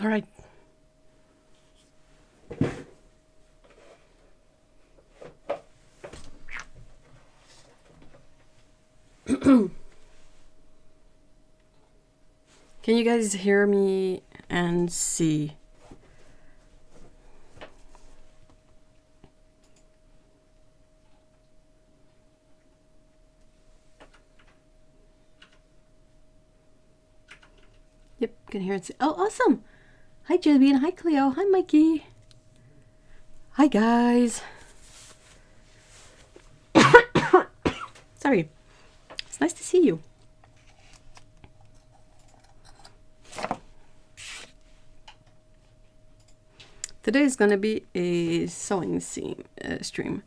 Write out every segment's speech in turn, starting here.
All right. Can you guys hear me and see? Yep, can hear and see. Oh, awesome. Hi, Jellybean. Hi, Cleo. Hi, Mikey. Hi, guys. Sorry. It's nice to see you. Today is gonna be a sewing stream.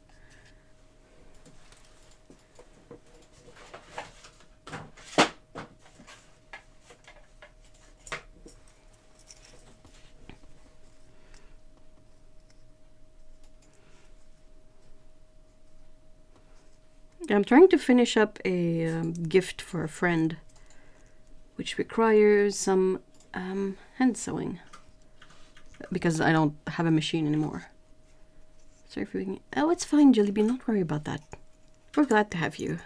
I'm trying to finish up a gift for a friend, which requires some hand sewing, because I don't have a machine anymore. Sorry for being... Oh, it's fine, Jellybean. Don't worry about that. We're glad to have you.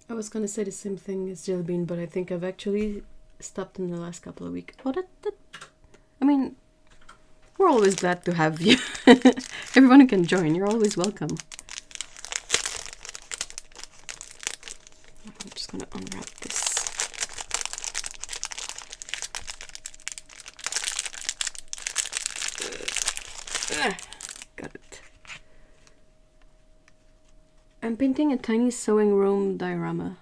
I was gonna say the same thing as Jellybean, but I think I've actually stopped in the last couple of weeks. Oh, I mean, we're always glad to have you. Everyone who can join, you're always welcome. I'm just gonna unwrap this. Got it. I'm painting a tiny sewing room diorama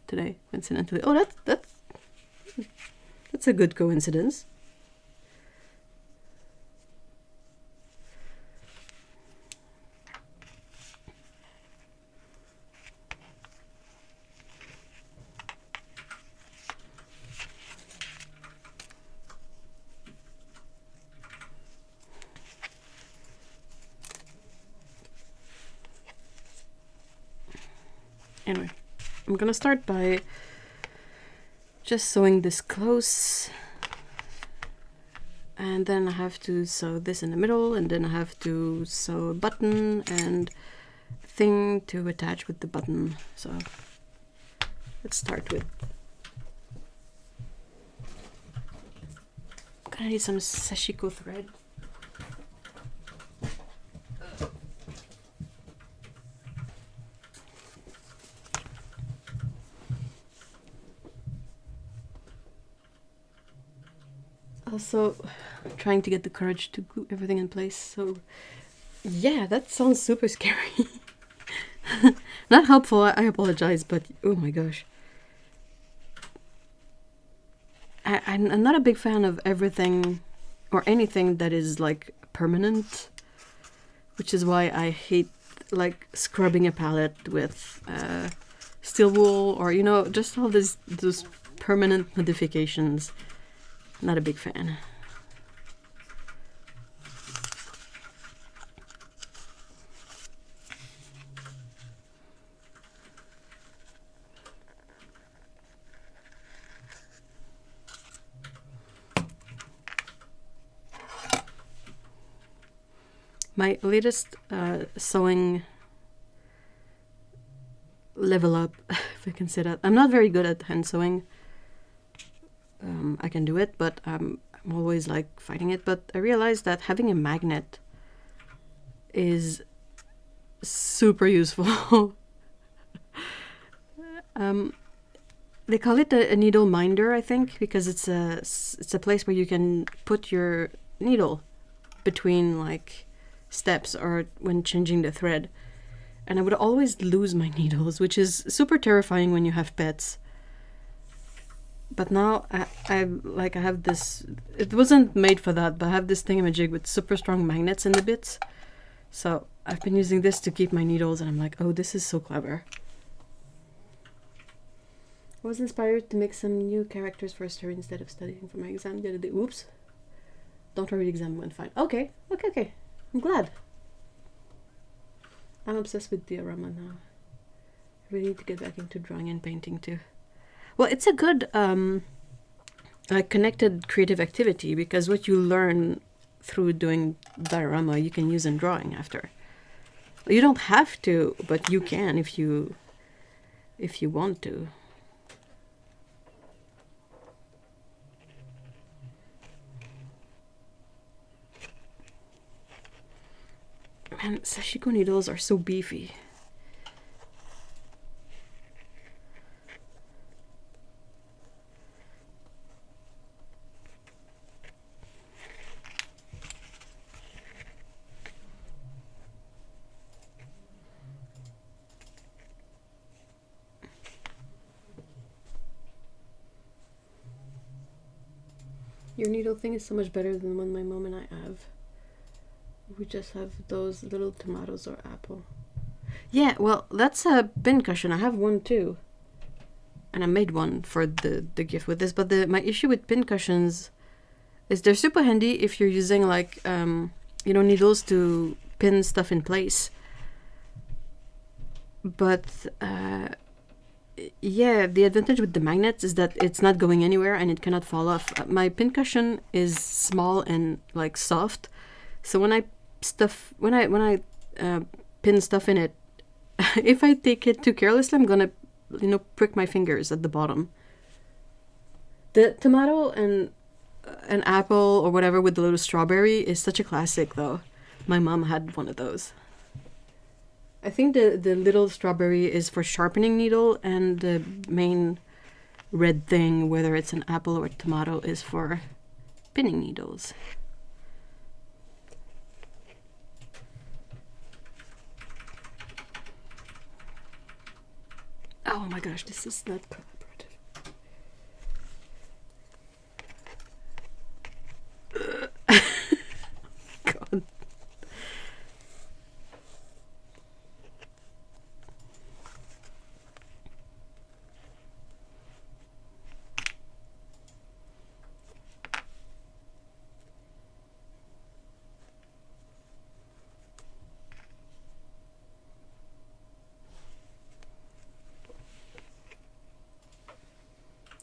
today, coincidentally. Oh, that's a good coincidence. Anyway, I'm gonna start by just sewing this close, and then I have to sew this in the middle, and then I have to sew a button and a thing to attach with the button. So let's start with... I'm gonna need some sashiko thread. Also, trying to get the courage to glue everything in place. So, yeah, that sounds super scary. Not helpful, I apologize, but oh my gosh. I'm not a big fan of everything or anything that is like permanent, which is why I hate like scrubbing a palette with steel wool, or you know, just all those permanent modifications. Not a big fan. My latest sewing level up, if I can say that. I'm not very good at hand sewing. I can do it, but I'm always like fighting it. But I realized that having a magnet is super useful. They call it a needle minder, I think, because it's a place where you can put your needle between like steps or when changing the thread. And I would always lose my needles, which is super terrifying when you have pets. But now I have this. It wasn't made for that, but I have this thingamajig with super strong magnets in the bits. So I've been using this to keep my needles, and I'm like, oh, this is so clever. I was inspired to make some new characters for a story instead of studying for my exam the other day. Oops. Don't worry, the exam went fine. Okay. I'm glad. I'm obsessed with diorama now. I really need to get back into drawing and painting too. Well, it's a good like connected creative activity, because what you learn through doing diorama you can use in drawing after. You don't have to, but you can if you want to. Man, sashiko needles are so beefy. Your needle thing is so much better than the one my mom and I have. We just have those little tomatoes or apple. Yeah, well, that's a pin cushion. I have one too. And I made one for the gift with this. But my issue with pin cushions is they're super handy if you're using like, needles to pin stuff in place. But yeah, the advantage with the magnets is that it's not going anywhere and it cannot fall off. My pin cushion is small and like soft, so when I pin stuff in it, if I take it too carelessly, I'm gonna prick my fingers at the bottom. The tomato and an apple or whatever with the little strawberry is such a classic though. My mom had one of those. I think the little strawberry is for sharpening needle, and the main red thing, whether it's an apple or a tomato, is for pinning needles. Oh my gosh, this is not collaborative. God.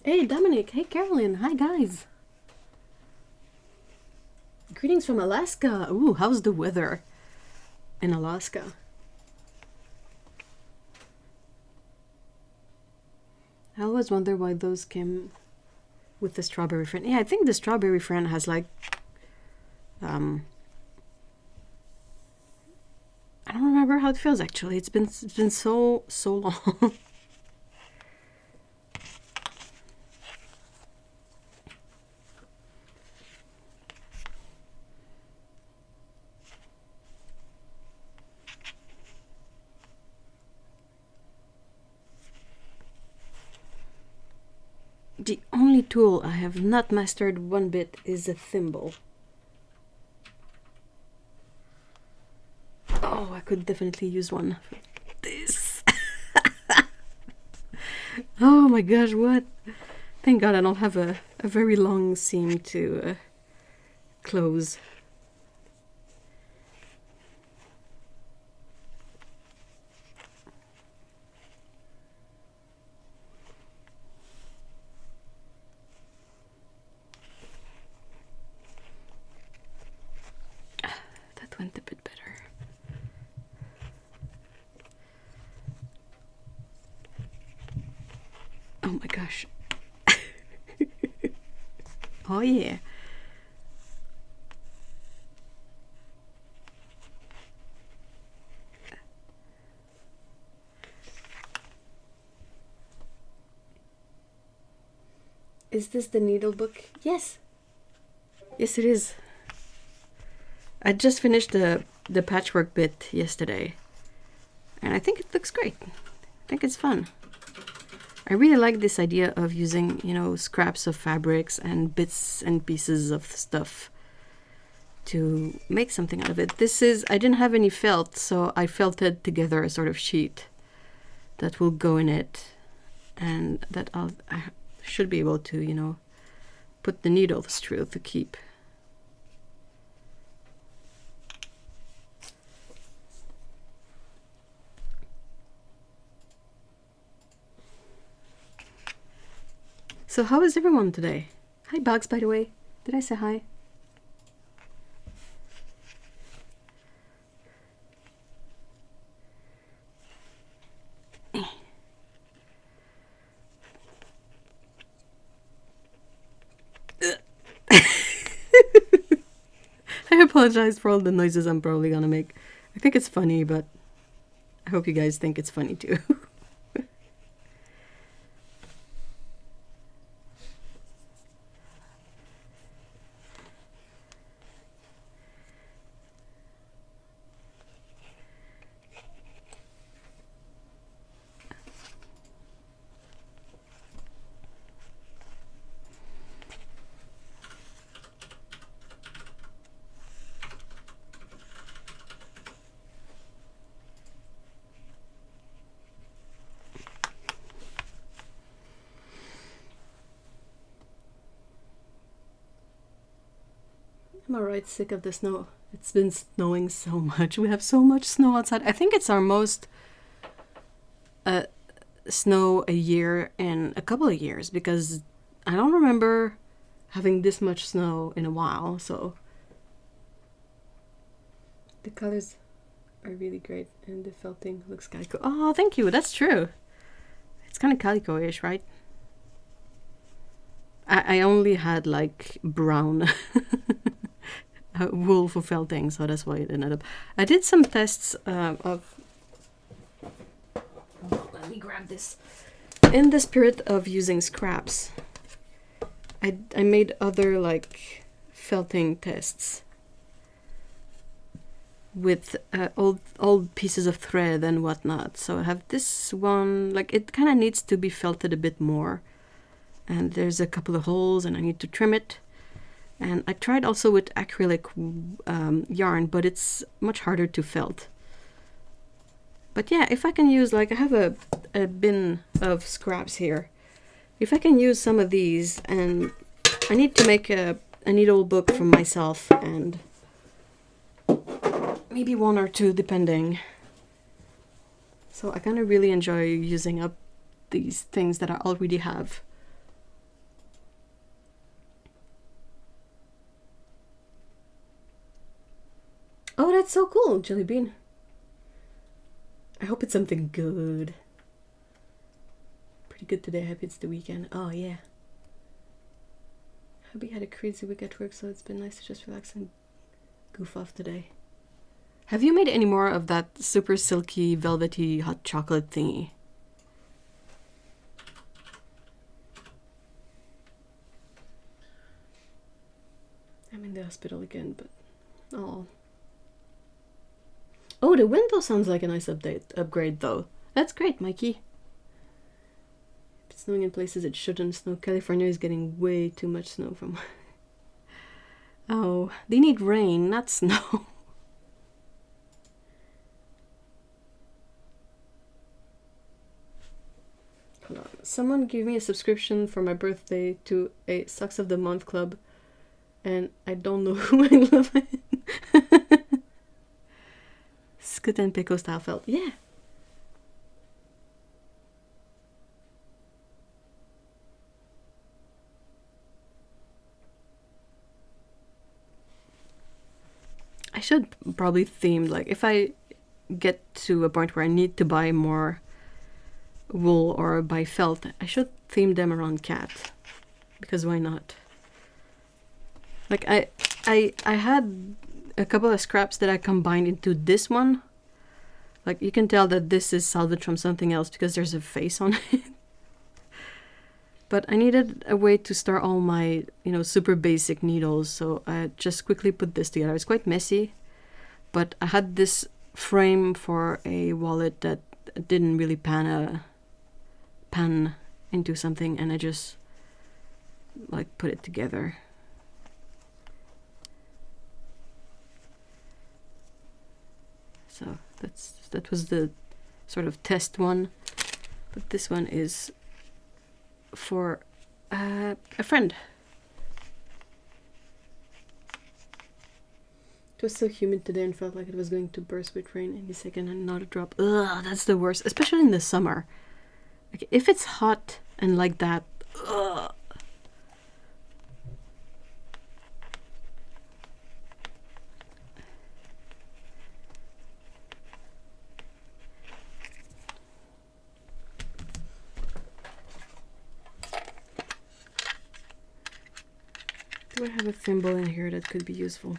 Hey Dominic, hey Carolyn, hi guys. Greetings from Alaska. Ooh, how's the weather in Alaska? I always wonder why those came with the strawberry friend. Yeah, I think the strawberry friend has like I don't remember how it feels actually. It's been so long. The only tool I have not mastered one bit is a thimble. Oh, I could definitely use one for this. Oh my gosh, what? Thank God I don't have a very long seam to close. Went a bit better. Oh my gosh. Oh yeah. Is this the needle book? Yes. Yes, it is. I just finished the patchwork bit yesterday, and I think it looks great. I think it's fun. I really like this idea of using, you know, scraps of fabrics and bits and pieces of stuff to make something out of it. This is, I didn't have any felt, so I felted together a sort of sheet that will go in it, and that I should be able to, you know, put the needles through to keep. So how is everyone today? Hi Bugs, by the way. Did I say hi? I apologize for all the noises I'm probably gonna make. I think it's funny, but I hope you guys think it's funny too. I'm alright, sick of the snow. It's been snowing so much. We have so much snow outside. I think it's our most snow a year in a couple of years, because I don't remember having this much snow in a while. So the colors are really great, and the felting looks calico. Oh, thank you. That's true. It's kind of calico-ish, right? I only had like brown wool for felting, so that's why it ended up. I did some tests of. Oh, let me grab this. In the spirit of using scraps, I made other like felting tests with old pieces of thread and whatnot. So I have this one, like it kind of needs to be felted a bit more, and there's a couple of holes and I need to trim it. And I tried also with acrylic yarn, but it's much harder to felt. But yeah, if I can use, like I have a bin of scraps here. If I can use some of these, and I need to make a needle book for myself, and maybe one or two depending. So I kind of really enjoy using up these things that I already have. Oh, that's so cool, Jelly Bean. I hope it's something good. Pretty good today. Happy it's the weekend. Oh, yeah. Hubby had a crazy week at work, so it's been nice to just relax and goof off today. Have you made any more of that super silky, velvety hot chocolate thingy? I'm in the hospital again, but... oh. Oh, the window sounds like a nice upgrade though. That's great, Mikey. It's snowing in places it shouldn't snow. California is getting way too much snow from... oh, they need rain, not snow. Hold on. Someone gave me a subscription for my birthday to a Socks of the Month club, and I don't know who I love it. Scoot and Pickle style felt. Yeah. I should probably theme, like, if I get to a point where I need to buy more wool or buy felt, I should theme them around cat, because why not? Like I had a couple of scraps that I combined into this one. Like you can tell that this is salvaged from something else because there's a face on it. But I needed a way to store all my, you know, super basic needles, so I just quickly put this together. It's quite messy, but I had this frame for a wallet that didn't really pan into something and I just like put it together. So that was the sort of test one, but this one is for a friend. It was so humid today and felt like it was going to burst with rain any second and not a drop. Ugh, that's the worst, especially in the summer. Like if it's hot and like that, ugh. Do I have a thimble in here that could be useful?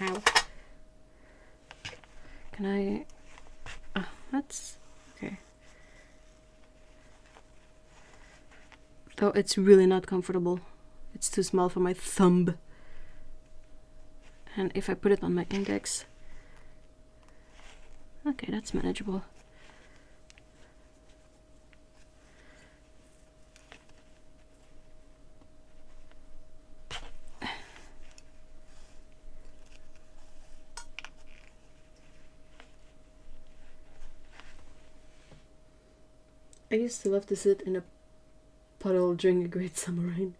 Ow. Can I... Oh, that's... okay. Though it's really not comfortable. It's too small for my thumb. And if I put it on my index... Okay, that's manageable. I used to love to sit in a puddle during a great summer rain.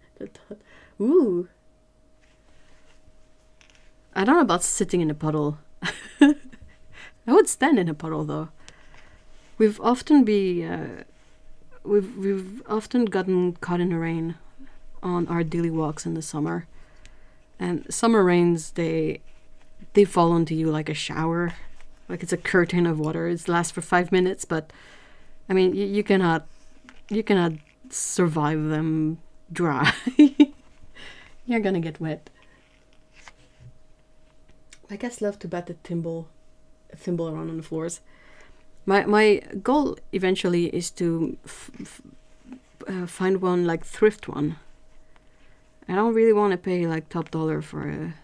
Ooh. I don't know about sitting in a puddle. I would stand in a puddle though. We've often gotten caught in the rain on our daily walks in the summer. And summer rains, they fall onto you like a shower. Like it's a curtain of water. It lasts for 5 minutes, but I mean, you cannot survive them dry. You're gonna get wet. I guess love to bat a thimble around on the floors. My goal eventually is to find one like thrift one. I don't really want to pay like top dollar for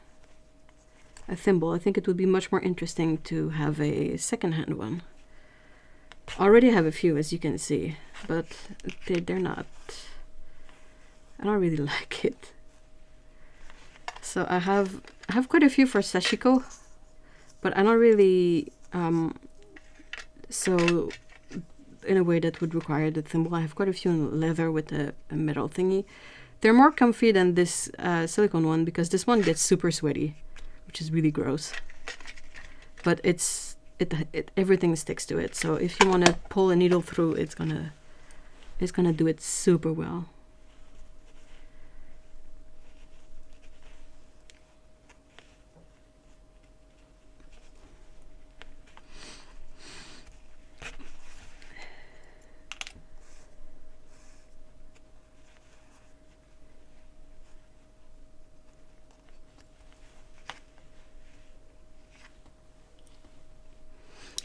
a thimble. I think it would be much more interesting to have a secondhand one. I already have a few, as you can see, but they're not... I don't really like it. So I have quite a few for Sashiko, but I don't really... so in a way that would require the thimble. I have quite a few in leather with a metal thingy. They're more comfy than this silicone one because this one gets super sweaty, which is really gross. But everything sticks to it, so if you want to pull a needle through, it's gonna do it super well.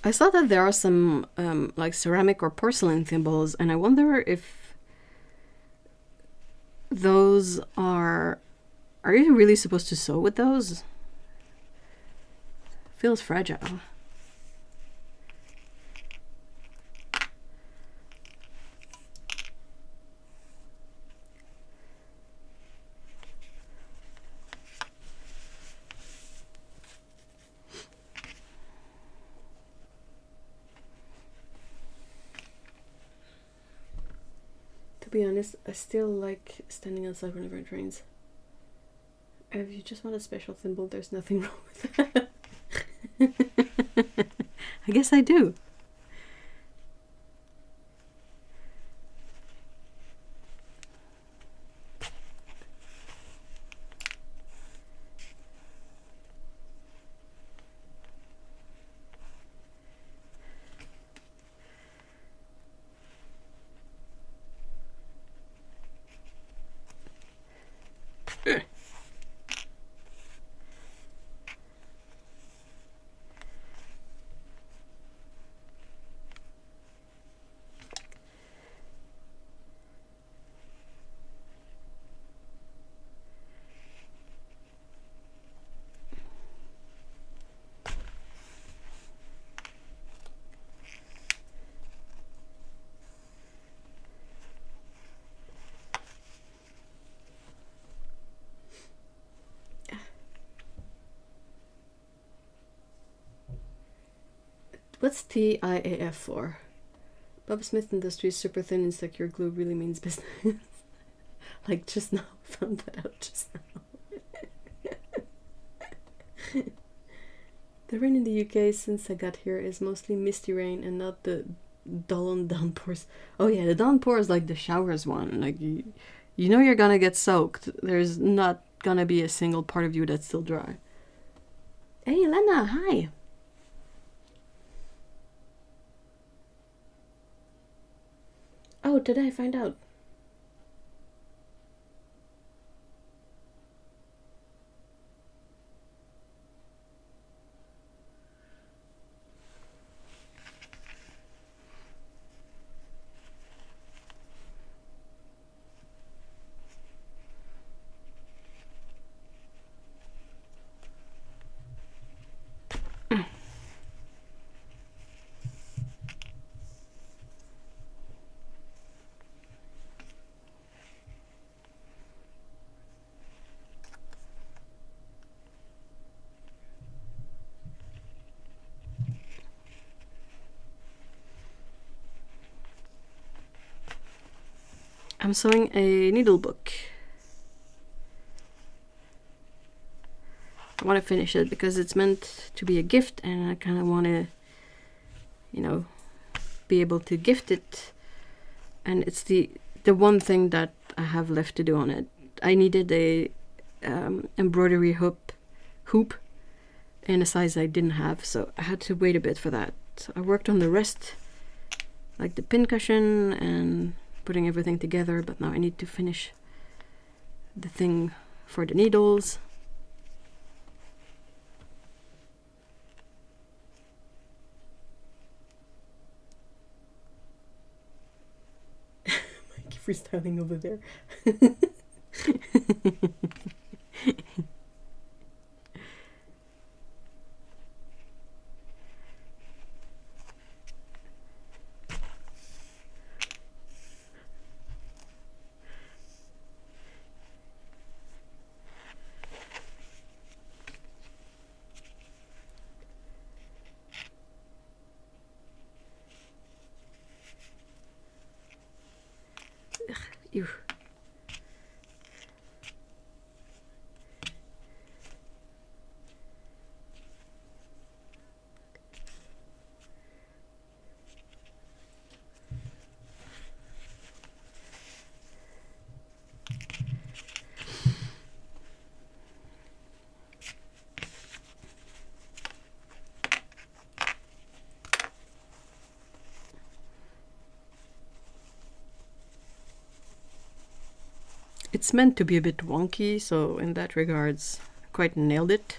I saw that there are some like ceramic or porcelain thimbles, and I wonder if those are you really supposed to sew with those? Feels fragile. To be honest, I still like standing outside whenever it rains. If you just want a special thimble, there's nothing wrong with that. I guess I do. What's TIAF for? Bob Smith Industries super thin insecure glue really means business. Like just now, found that out just now. The rain in the UK since I got here is mostly misty rain and not the dull downpours. Oh yeah, the downpour is like the showers one. Like you know you're gonna get soaked. There's not gonna be a single part of you that's still dry. Hey Lena, hi. Oh, did I find out? I'm sewing a needle book. I want to finish it because it's meant to be a gift and I kind of want to, you know, be able to gift it. And it's the one thing that I have left to do on it. I needed a embroidery hoop in a size I didn't have, so I had to wait a bit for that. So I worked on the rest, like the pin cushion and putting everything together, but now I need to finish the thing for the needles. Mikey freestyling over there. Ew. It's meant to be a bit wonky, so in that regards, quite nailed it.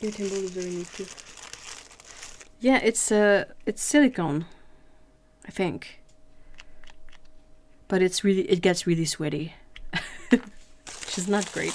Your timber is very neat too. Yeah, it's silicone, I think. But it gets really sweaty, which is not great.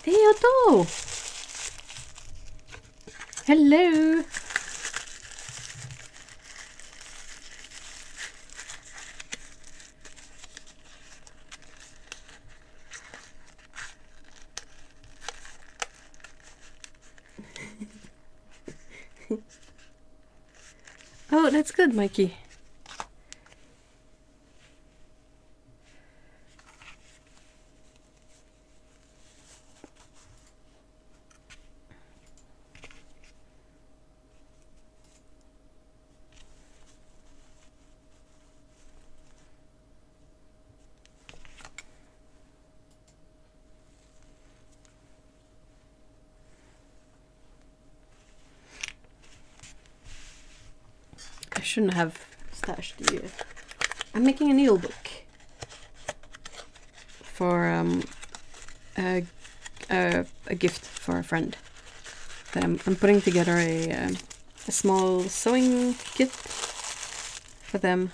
Hey Otto! Hello! Oh, that's good, Mikey. shouldn't have stashed the... I'm making a needle book for a gift for a friend. That I'm putting together a small sewing kit for them,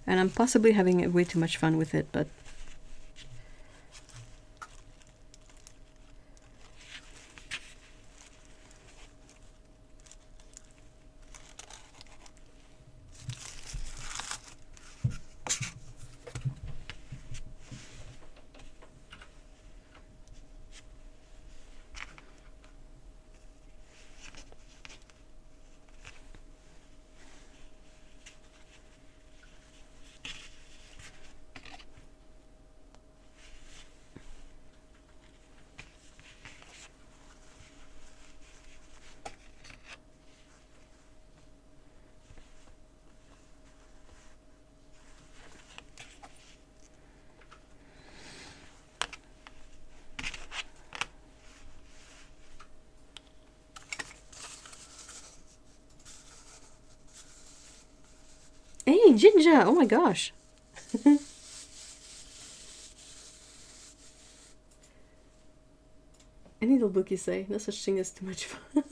and I'm possibly having way too much fun with it, but hey, Ginger! Oh my gosh! A needle book, you say? No such thing as too much fun.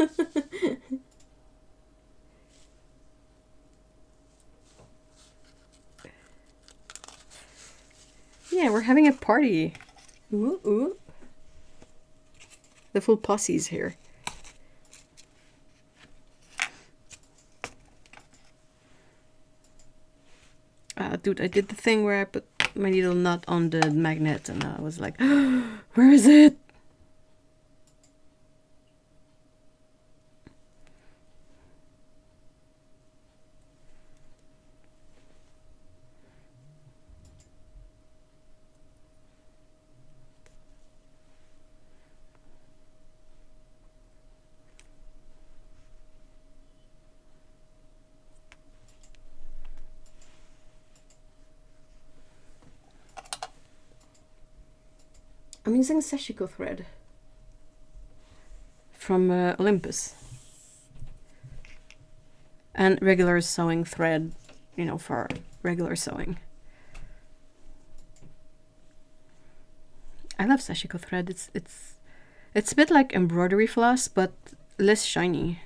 Yeah, we're having a party. Ooh, ooh. The full posse's here. Dude, I did the thing where I put my needle not on the magnet, and I was like, where is it? I'm using sashiko thread from Olympus, and regular sewing thread, you know, for regular sewing. I love sashiko thread. It's a bit like embroidery floss, but less shiny.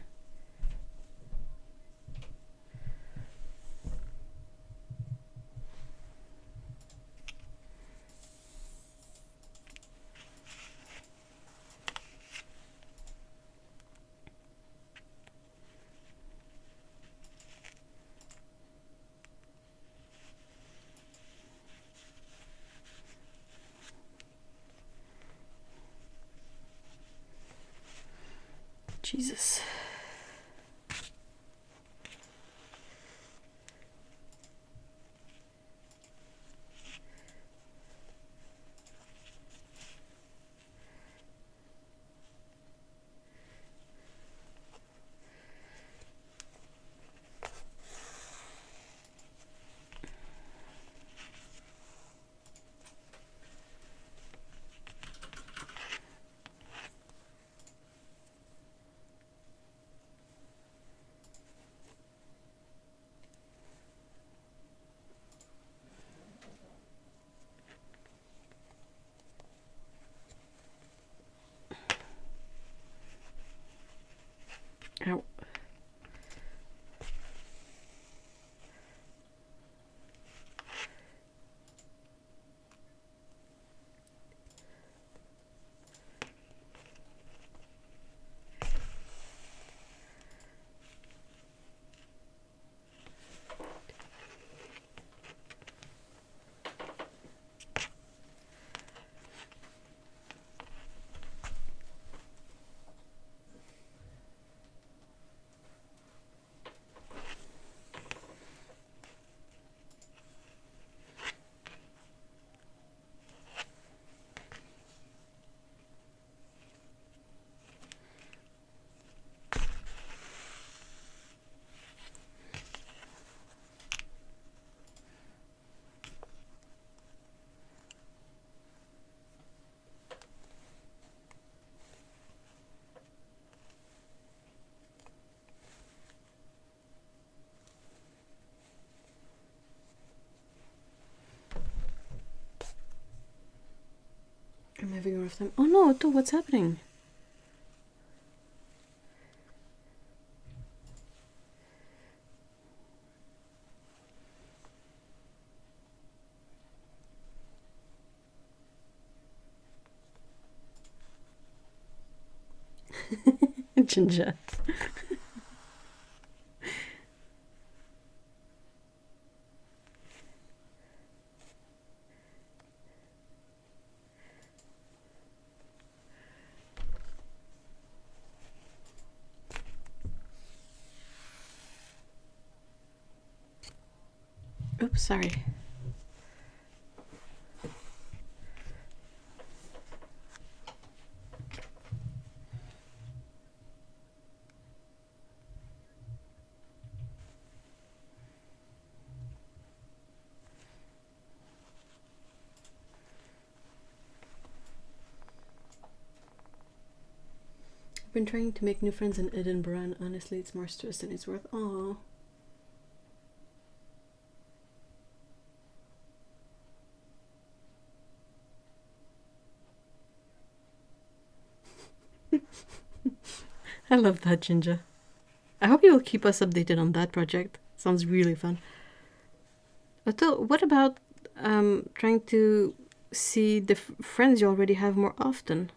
Jesus. having a rough time. Oh no, Otto, what's happening? Ginger. Oops, sorry. I've been trying to make new friends in Edinburgh, and honestly, it's more stress than it's worth. Oh. I love that, Ginger. I hope you will keep us updated on that project. Sounds really fun. Otto, what about trying to see the friends you already have more often?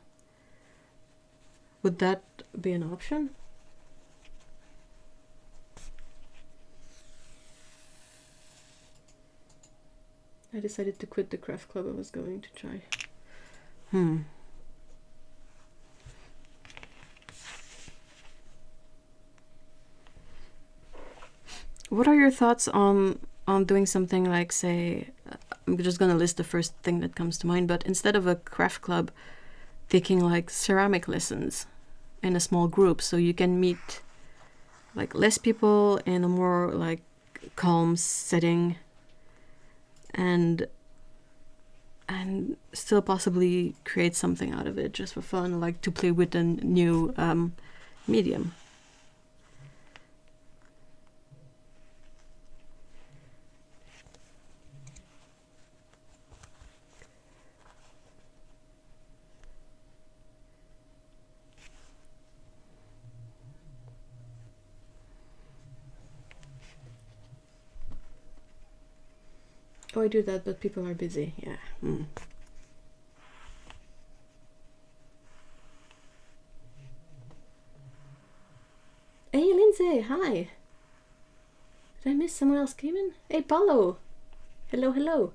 Would that be an option? I decided to quit the craft club I was going to try. What are your thoughts on doing something like, say, I'm just gonna list the first thing that comes to mind, but instead of a craft club, taking like ceramic lessons in a small group, so you can meet like less people in a more like calm setting, and still possibly create something out of it just for fun, like to play with a new medium. Oh, I do that, but people are busy. Yeah. Hey, Lindsay. Hi. Did I miss someone else came in? Hey, Paulo. Hello, hello.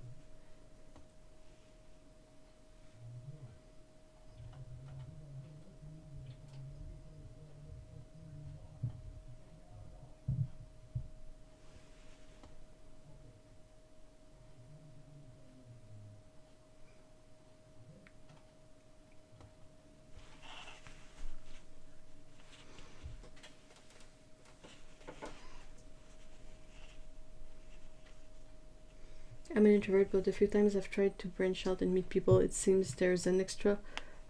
I'm an introvert, but a few times I've tried to branch out and meet people. It seems there's an extra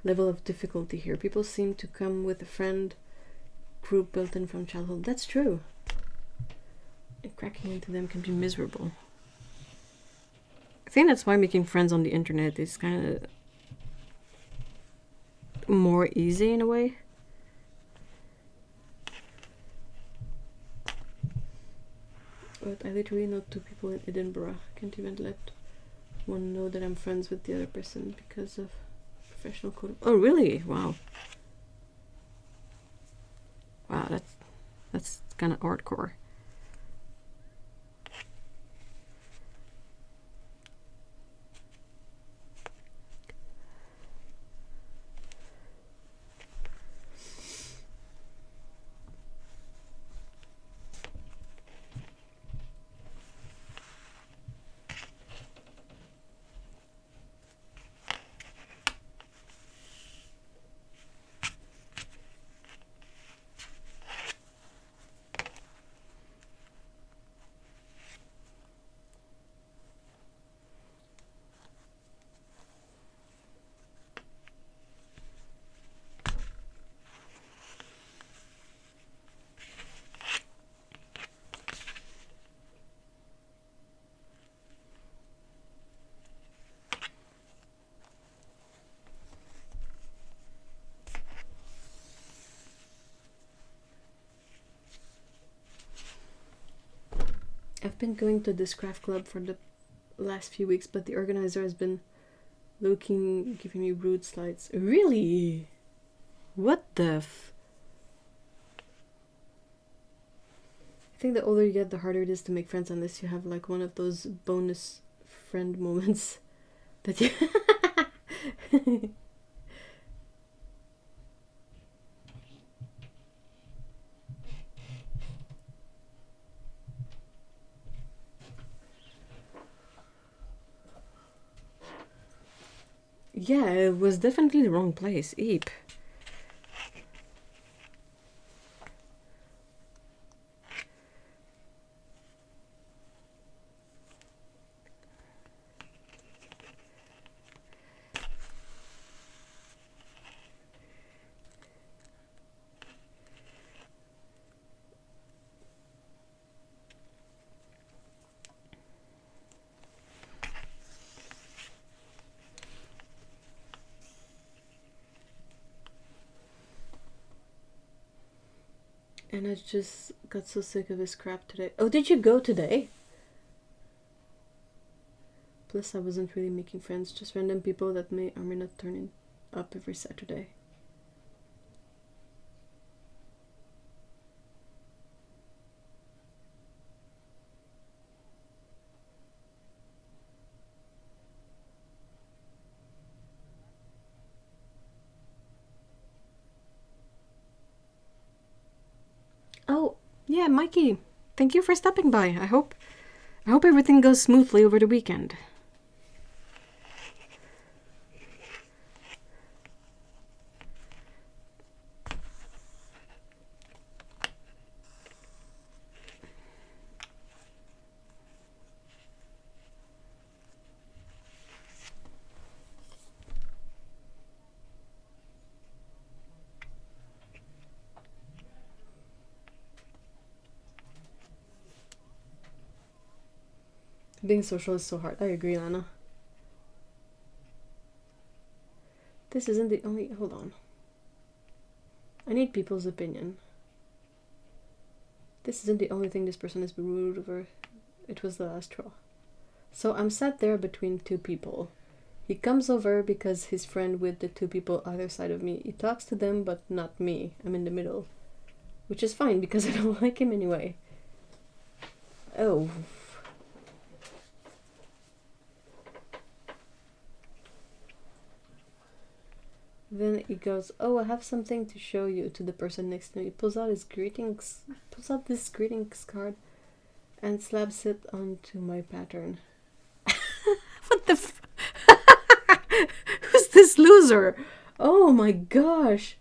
level of difficulty here. People seem to come with a friend group built in from childhood. That's true. And cracking into them can be miserable. I think that's why making friends on the internet is kind of more easy in a way. But I literally know 2 people in Edinburgh. I can't even let one know that I'm friends with the other person because of professional code. Oh, really? Wow. Wow, that's kind of hardcore. been going to this craft club for the last few weeks, but the organizer has been giving me rude slides. Really? What the f... I think the older you get, the harder it is to make friends unless you have like one of those bonus friend moments that you... Yeah, it was definitely the wrong place. Eep. And I just got so sick of his crap today. Oh, did you go today? Plus, I wasn't really making friends, just random people that may or may not turn up every Saturday. Oh, yeah, Mikey. Thank you for stopping by. I hope everything goes smoothly over the weekend. Being social is so hard. I agree, Lana. This isn't the only... Hold on. I need people's opinion. This isn't the only thing this person has been rude over. It was the last straw. So I'm sat there between two people. He comes over because he's friend with the two people either side of me. He talks to them, but not me. I'm in the middle. Which is fine because I don't like him anyway. Oh... Then he goes, "Oh, I have something to show you," to the person next to me. He pulls out this greetings card and slaps it onto my pattern. What the f... Who's this loser? Oh my gosh.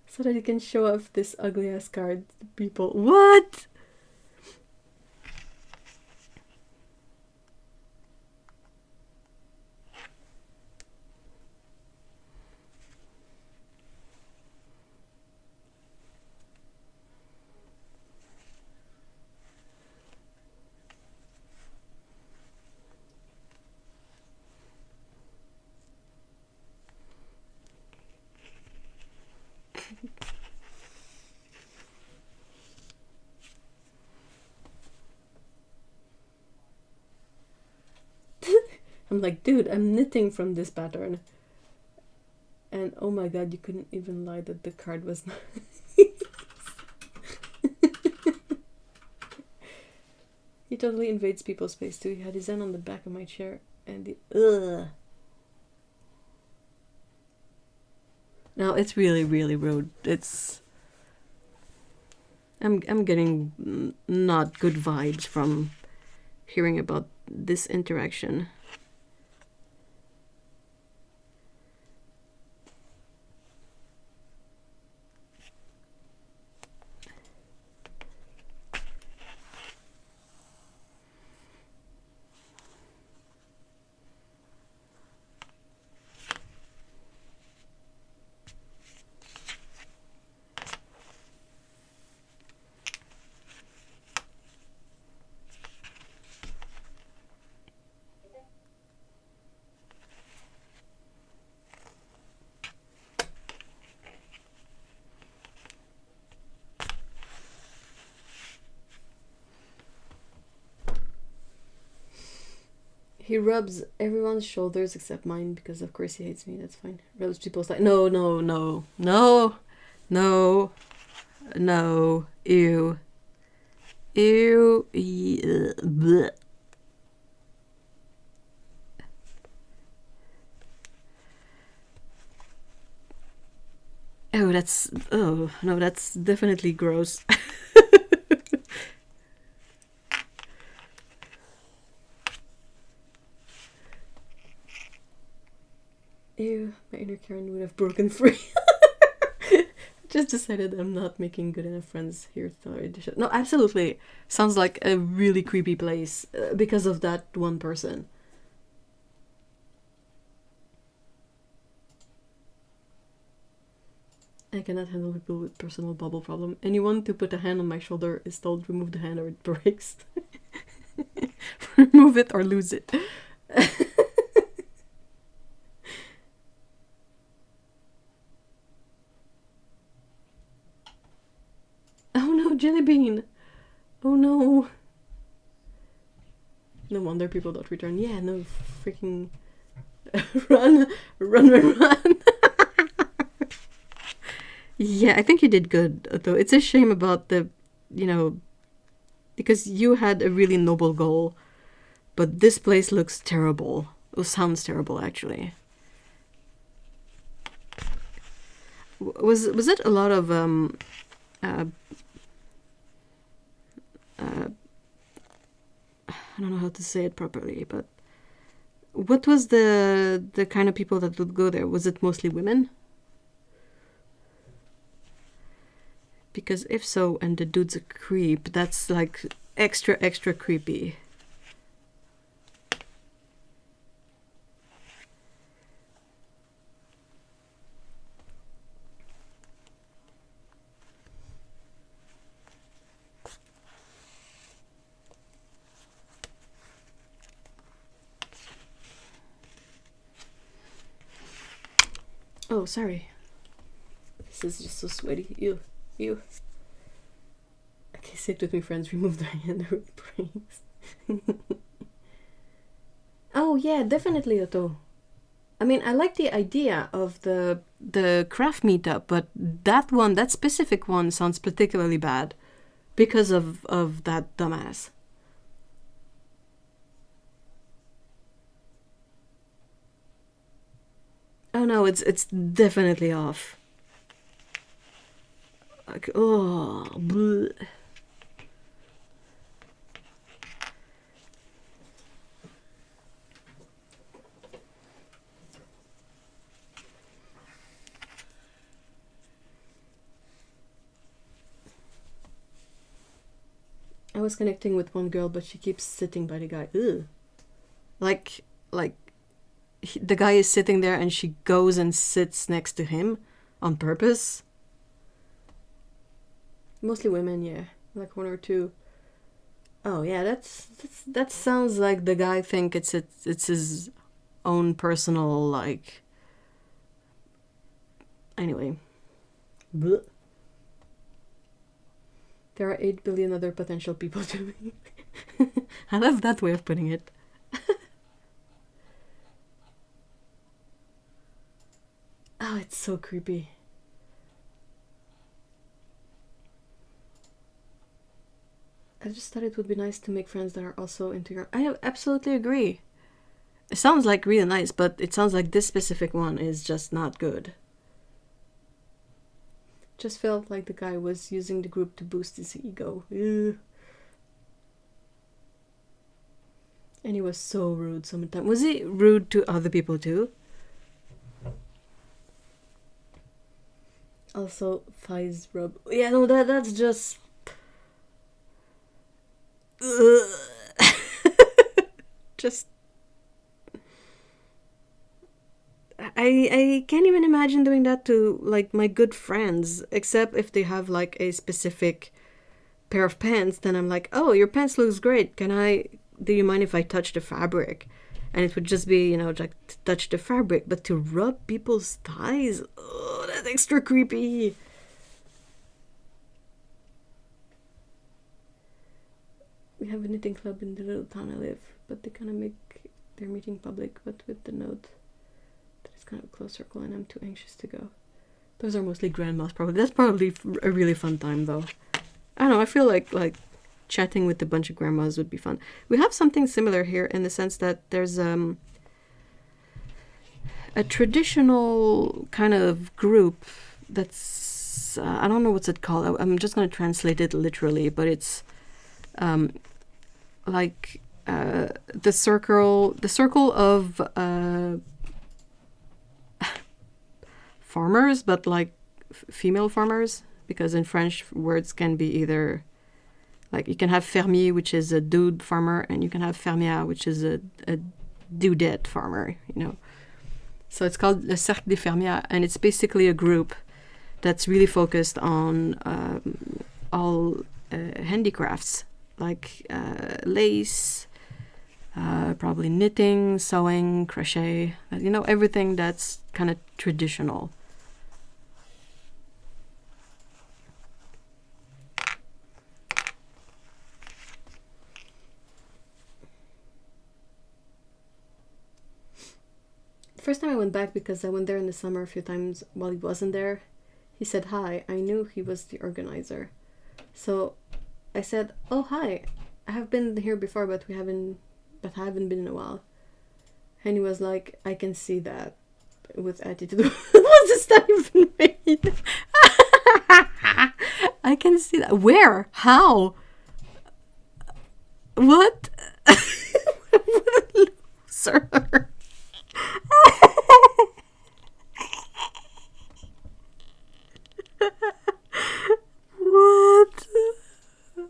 So that he can show off this ugly ass card to people. What? I'm like, dude, I'm knitting from this pattern. And oh my god, you couldn't even lie that the card was not... He totally invades people's space too. He had his hand on the back of my chair and the... Ugh. No, it's really, really rude. It's... I'm getting not good vibes from hearing about this interaction. He rubs everyone's shoulders except mine because of course he hates me. That's fine. Rubs people's like no, no, no, no, no, no, ew, ew, bleh. Oh no, that's definitely gross. Ew, my inner Karen would have broken free. Just decided I'm not making good enough friends here. No, absolutely. Sounds like a really creepy place because of that one person. I cannot handle people with personal bubble problem. Anyone to put a hand on my shoulder is told remove the hand or it breaks. Remove it or lose it. Oh no, jelly bean! Oh no! No wonder people don't return. Yeah, no freaking run, run, run, run. Yeah, I think you did good, though. It's a shame about the, because you had a really noble goal, but this place looks terrible. It sounds terrible, actually. Was it a lot of I don't know how to say it properly, but what was the kind of people that would go there? Was it mostly women? Because if so, and the dude's a creep, that's like extra, extra creepy. Oh, sorry. This is just so sweaty. Ew. Ew. Okay, sit with me, friends. Remove the hand or it breaks. Oh, yeah, definitely, Otto. I mean, I like the idea of the craft meetup, but that specific one sounds particularly bad because of that dumbass. Oh no, it's definitely off. Like, oh, bleh. I was connecting with one girl, but she keeps sitting by the guy. Ugh. Like the guy is sitting there and she goes and sits next to him on purpose. Mostly women, yeah. Like one or two. Oh yeah, that sounds like the guy think it's his own personal like. Anyway. Blech. There are 8 billion other potential people to me. I love that way of putting it. Oh, it's so creepy. I just thought it would be nice to make friends that are also into your... I absolutely agree. It sounds like really nice, but it sounds like this specific one is just not good. Just felt like the guy was using the group to boost his ego. Ew. And he was so rude sometimes. Was he rude to other people too? Also, thighs rub. Yeah, no, that's just... just... I can't even imagine doing that to like my good friends, except if they have like a specific pair of pants. Then I'm like, oh, your pants looks great. Do you mind if I touch the fabric? And it would just be, like to touch the fabric, but to rub people's thighs, oh, that's extra creepy. We have a knitting club in the little town I live, but they kind of make They're meeting public, but with the note that it's kind of a close circle and I'm too anxious to go. Those are mostly grandmas, probably. That's probably a really fun time, though. I don't know, I feel like chatting with a bunch of grandmas would be fun. We have something similar here in the sense that there's a traditional kind of group that's I don't know what's it called. I'm just going to translate it literally, but it's like the circle of farmers, but like female farmers, because in French words can be either like you can have fermier, which is a dude farmer, and you can have fermière, which is a dudette farmer, you know. So it's called Le Cercle des Fermières, and it's basically a group that's really focused on all handicrafts, like lace, probably knitting, sewing, crochet, you know, everything that's kind of traditional. First time I went back because I went there in the summer a few times while he wasn't there. He said hi. I knew he was the organizer. So I said, "Oh, hi. I have been here before, but I haven't been in a while." And he was like, "I can see that," with attitude. What's this that even mean? I can see that. Where? How? What? What a loser.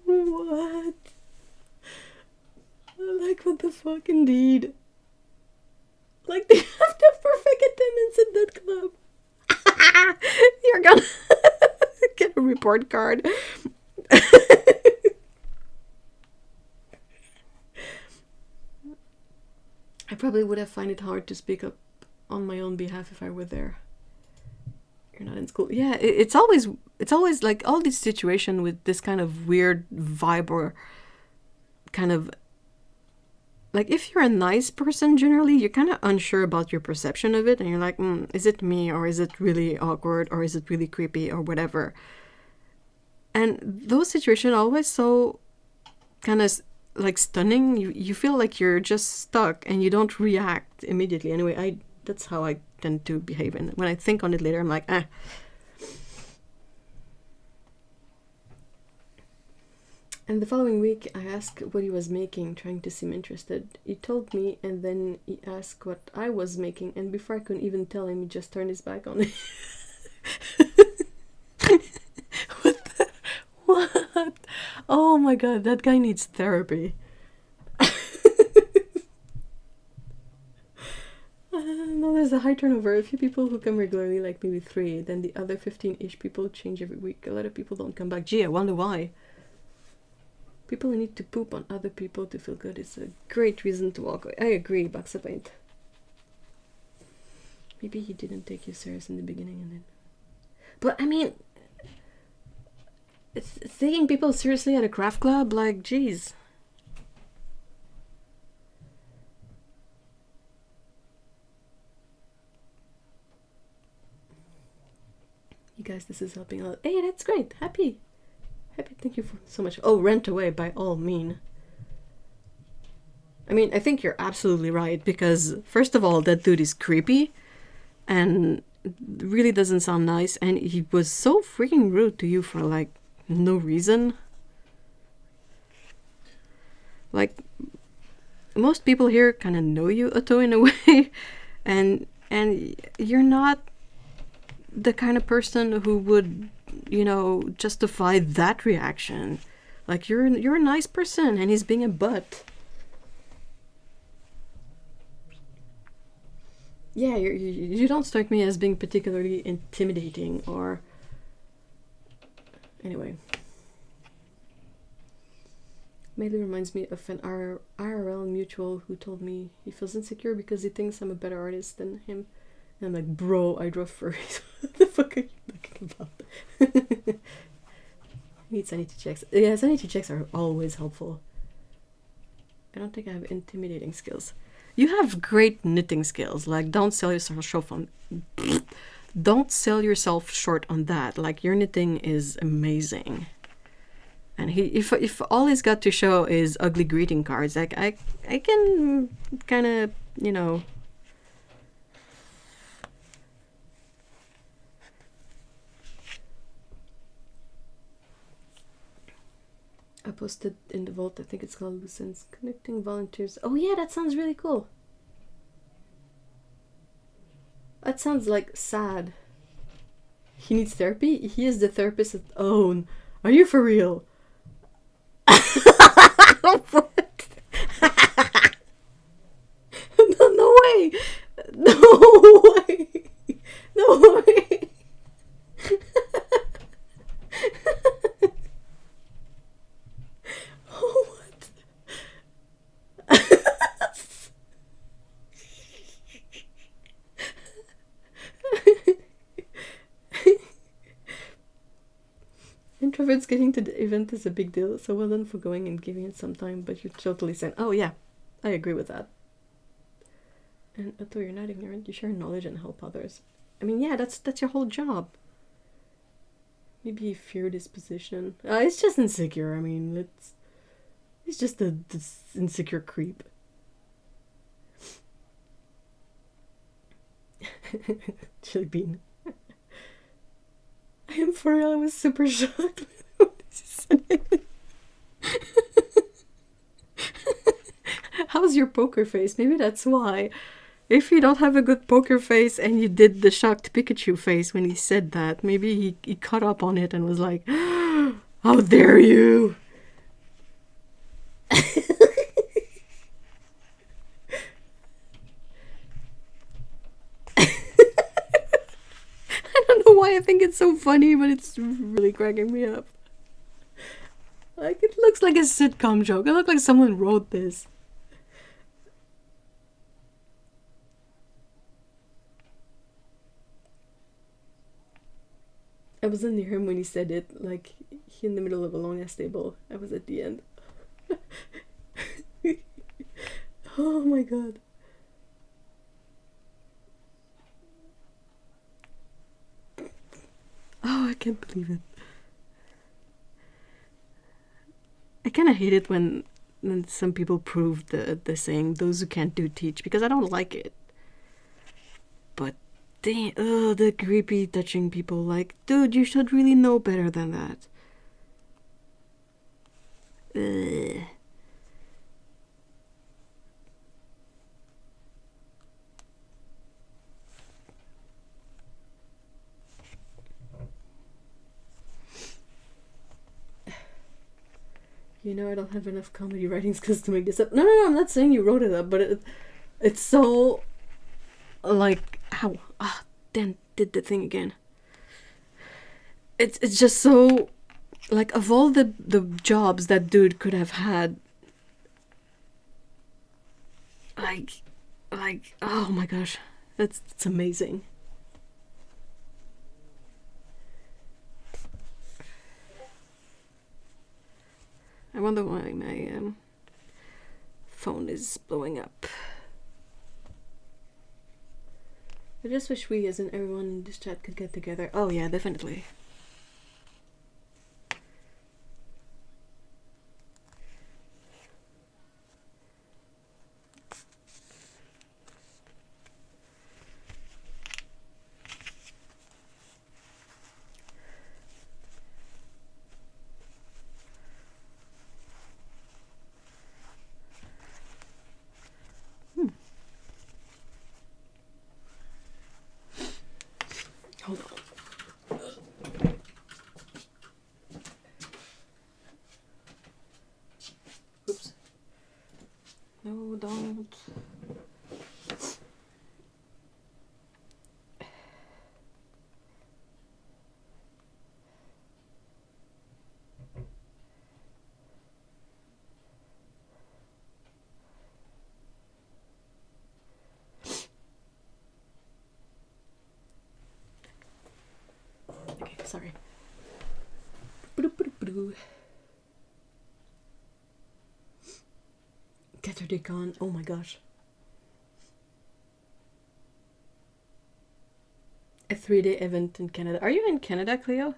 What? Like, what the fuck, indeed? Like, they have the perfect attendance at that club. You're gonna get a report card. I probably would have found it hard to speak up on my own behalf if I were there. You're not in school. Yeah, it's always like all these situations with this kind of weird vibe, or kind of like if you're a nice person generally, you're kind of unsure about your perception of it, and you're like, is it me, or is it really awkward, or is it really creepy, or whatever. And those situations are always so kind of like stunning. You feel like you're just stuck and you don't react immediately. Anyway, that's how I tend to behave, and when I think on it later, I'm like, And the following week, I asked what he was making, trying to seem interested. He told me, and then he asked what I was making, and before I could even tell him, he just turned his back on me. What? Oh my god, that guy needs therapy. No, there's a high turnover. A few people who come regularly, like maybe 3. Then the other 15-ish people change every week. A lot of people don't come back. Gee, I wonder why. People who need to poop on other people to feel good is a great reason to walk away. I agree, Baxapaint. Maybe he didn't take you serious in the beginning, and then... But, I mean... It's taking people seriously at a craft club? Like, geez. You guys, this is helping a lot. Hey, that's great. Happy. Thank you for so much. Oh, rent away by all means. I mean, I think you're absolutely right, because first of all, that dude is creepy and really doesn't sound nice, and he was so freaking rude to you for like no reason. Like, most people here kind of know you, Otto, in a way, and you're not the kind of person who would, you know, justify that reaction. Like, you're a nice person, and he's being a butt. Yeah, you don't strike me as being particularly intimidating, or... Anyway. Mainly reminds me of an IRL mutual who told me he feels insecure because he thinks I'm a better artist than him. And I'm like, bro, I draw furries. What the fuck are you talking about? Need sanity checks. Yeah, sanity checks are always helpful. I don't think I have intimidating skills. You have great knitting skills. Like, don't sell yourself short on. Don't sell yourself short on that. Like, your knitting is amazing. And if all he's got to show is ugly greeting cards, like I can kind of, you know. I posted in the vault. I think it's called Lucen's Connecting Volunteers. Oh yeah, that sounds really cool. That sounds like sad. He needs therapy? He is the therapist at own. Are you for real? What? No way! No way! No way! Oh, what? Introverts getting to the event is a big deal, so well done for going and giving it some time, but you're totally saying, oh yeah, I agree with that. And although you're not ignorant, you share knowledge and help others. I mean, yeah, that's your whole job. Maybe he feared his position. It's just insecure. I mean, it's just this insecure creep. Chili bean. I am for real. I was super shocked when she said it. How's your poker face? Maybe that's why. If you don't have a good poker face and you did the shocked Pikachu face when he said that, maybe he caught up on it and was like, how dare you! I don't know why I think it's so funny, but it's really cracking me up. Like, it looks like a sitcom joke. It looks like someone wrote this. I wasn't near him when he said it, like, he in the middle of a long ass table. I was at the end. Oh my god. Oh, I can't believe it. I kind of hate it when some people prove the saying, those who can't do teach, because I don't like it. But dang, the creepy touching people, like, dude, you should really know better than that. Ugh. You know, I don't have enough comedy writing skills to make this up. No, I'm not saying you wrote it up, but it's so, like, how, Dan did the thing again. It's just so, like, of all the jobs that dude could have had, like, oh my gosh, it's amazing. I wonder why my phone is blowing up. I just wish we, as in everyone in this chat, could get together. Oh yeah, definitely. Hold on. Oops. No, don't. Okay, sorry. Caturday gone. Oh my gosh. a 3-day event in Canada. Are you in Canada, Cleo?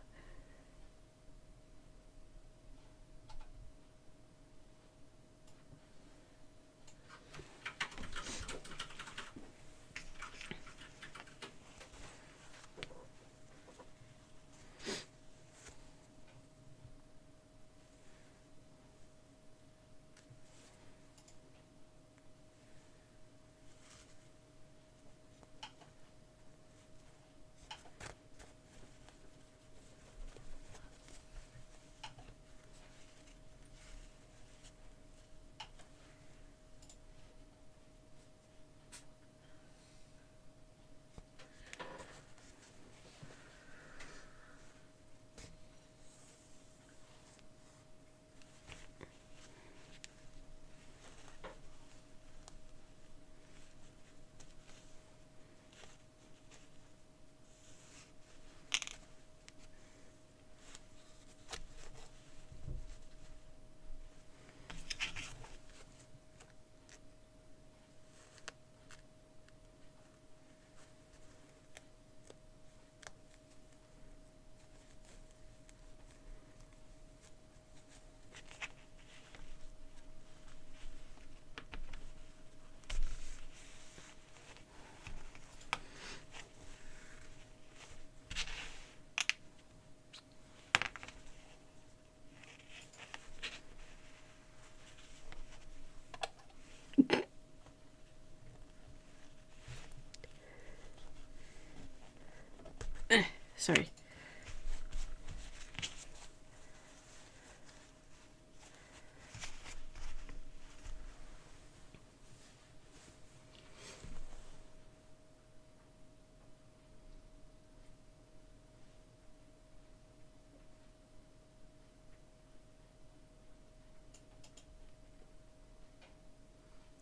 Sorry.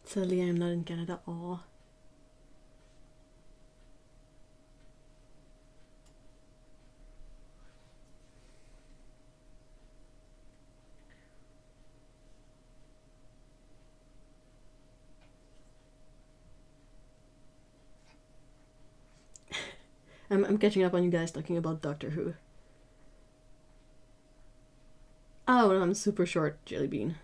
Sadly, I'm not in Canada. Aw. I'm catching up on you guys talking about Doctor Who. Oh, no, I'm super short, Jelly Bean.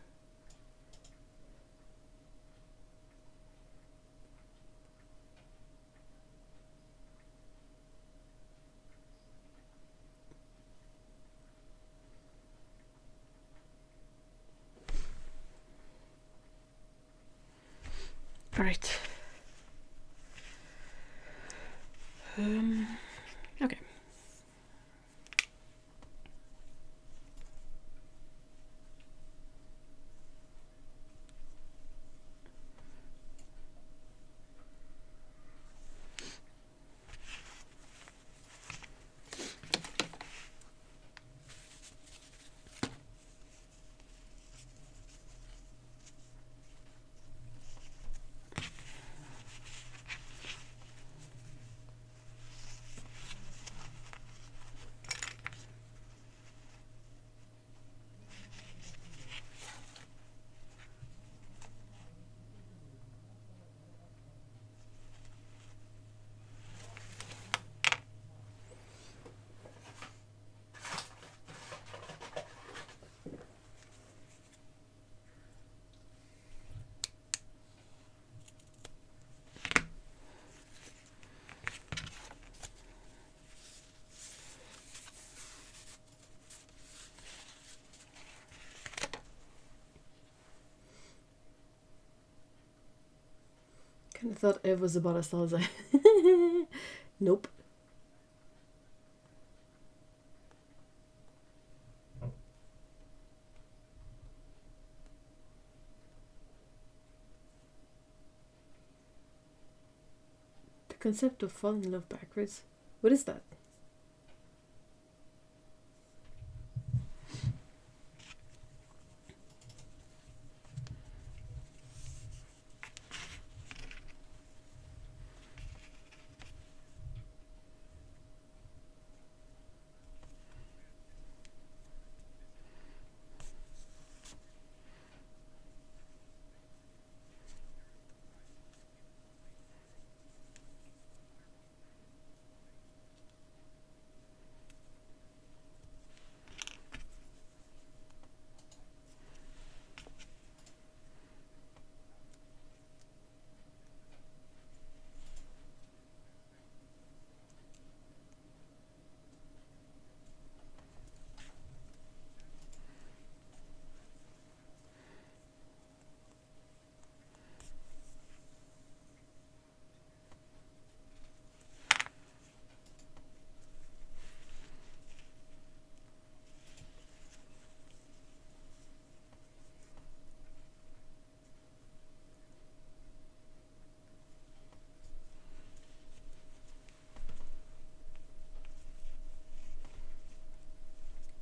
All right. Okay. Kind of thought it was about as tall as I. Nope. The concept of falling in love backwards. What is that?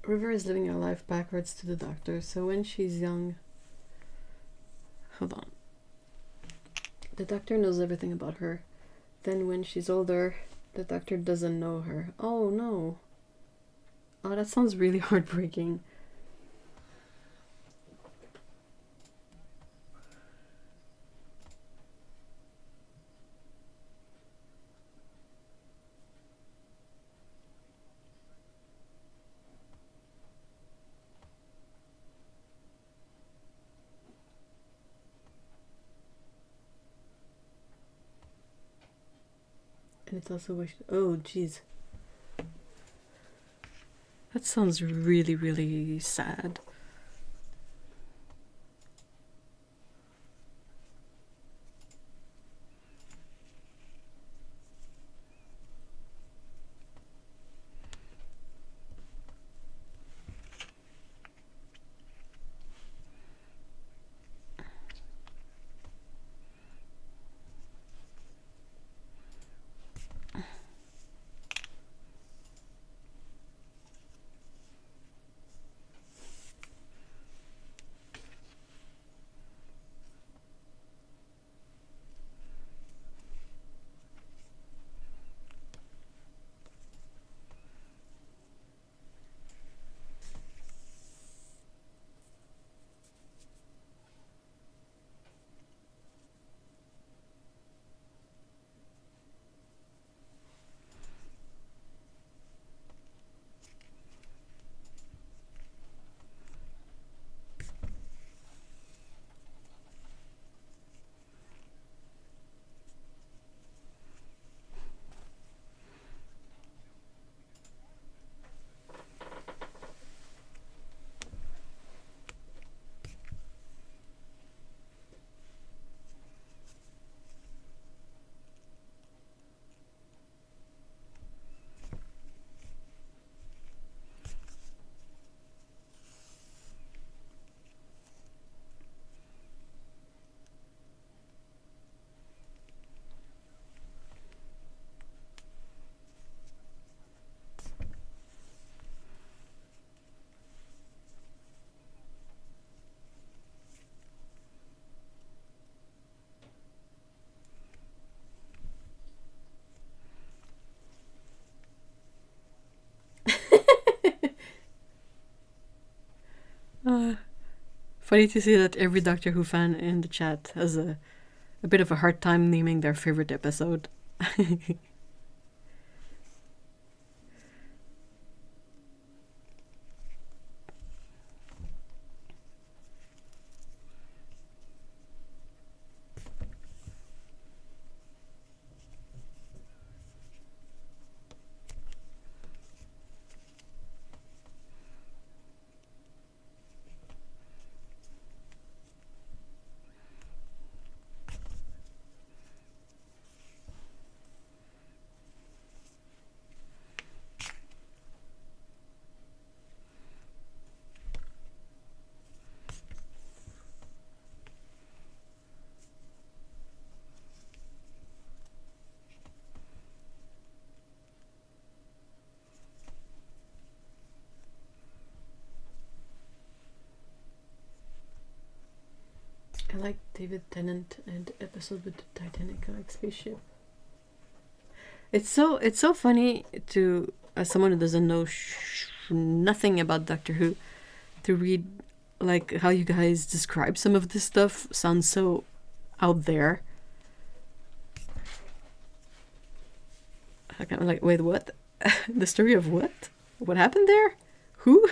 River is living her life backwards to the doctor. So when she's young... Hold on. The doctor knows everything about her. Then when she's older, the doctor doesn't know her. Oh no. Oh, that sounds really heartbreaking. And it's also wish. Oh, jeez. That sounds really, really sad. Funny to see that every Doctor Who fan in the chat has a bit of a hard time naming their favorite episode. I like David Tennant and the episode with the Titanic like spaceship. It's so funny to, as someone who doesn't know nothing about Doctor Who, to read like how you guys describe some of this stuff. Sounds so out there. I kind of like, wait, what? The story of what? What happened there? Who?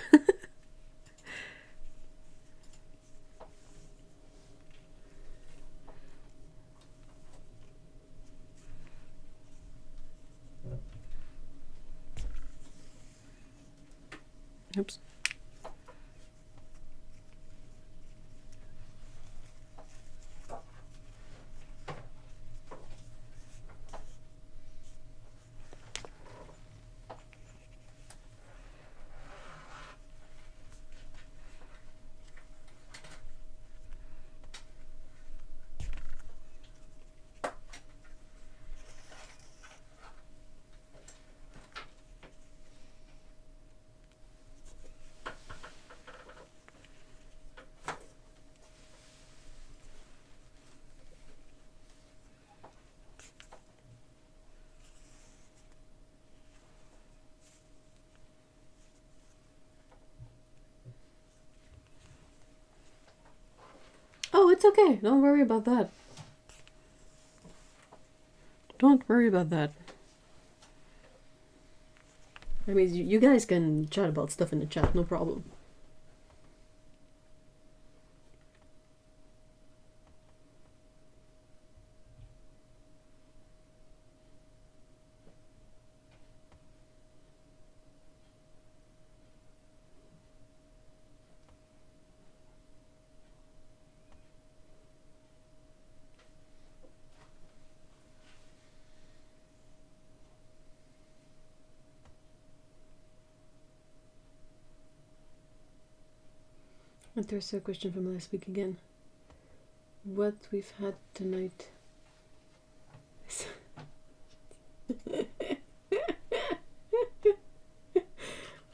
Oops. it's okay. Don't worry about that. Don't worry about that. I mean, you guys can chat about stuff in the chat, no problem. And there's a question from last week again. What we've had tonight.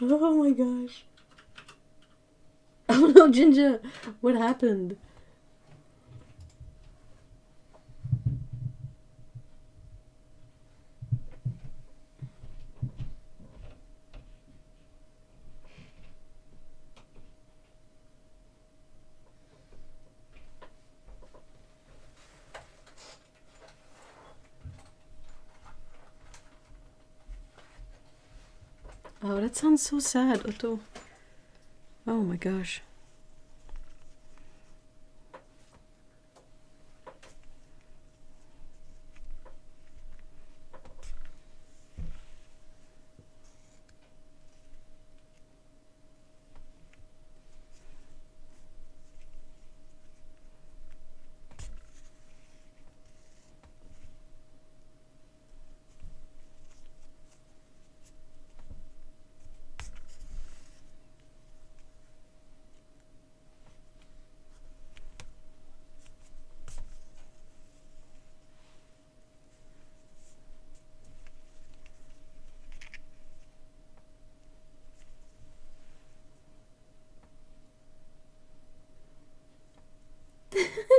Oh my gosh. Oh no, Ginger! What happened? Oh, that sounds so sad, Otto. Oh my gosh.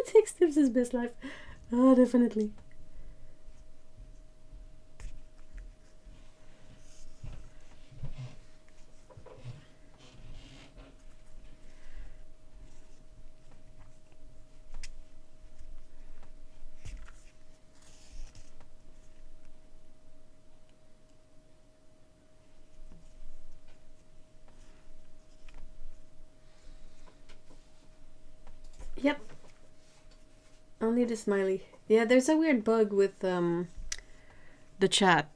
Takes tips his best life. Oh, definitely. Yep. Only the smiley. Yeah, there's a weird bug with the chat.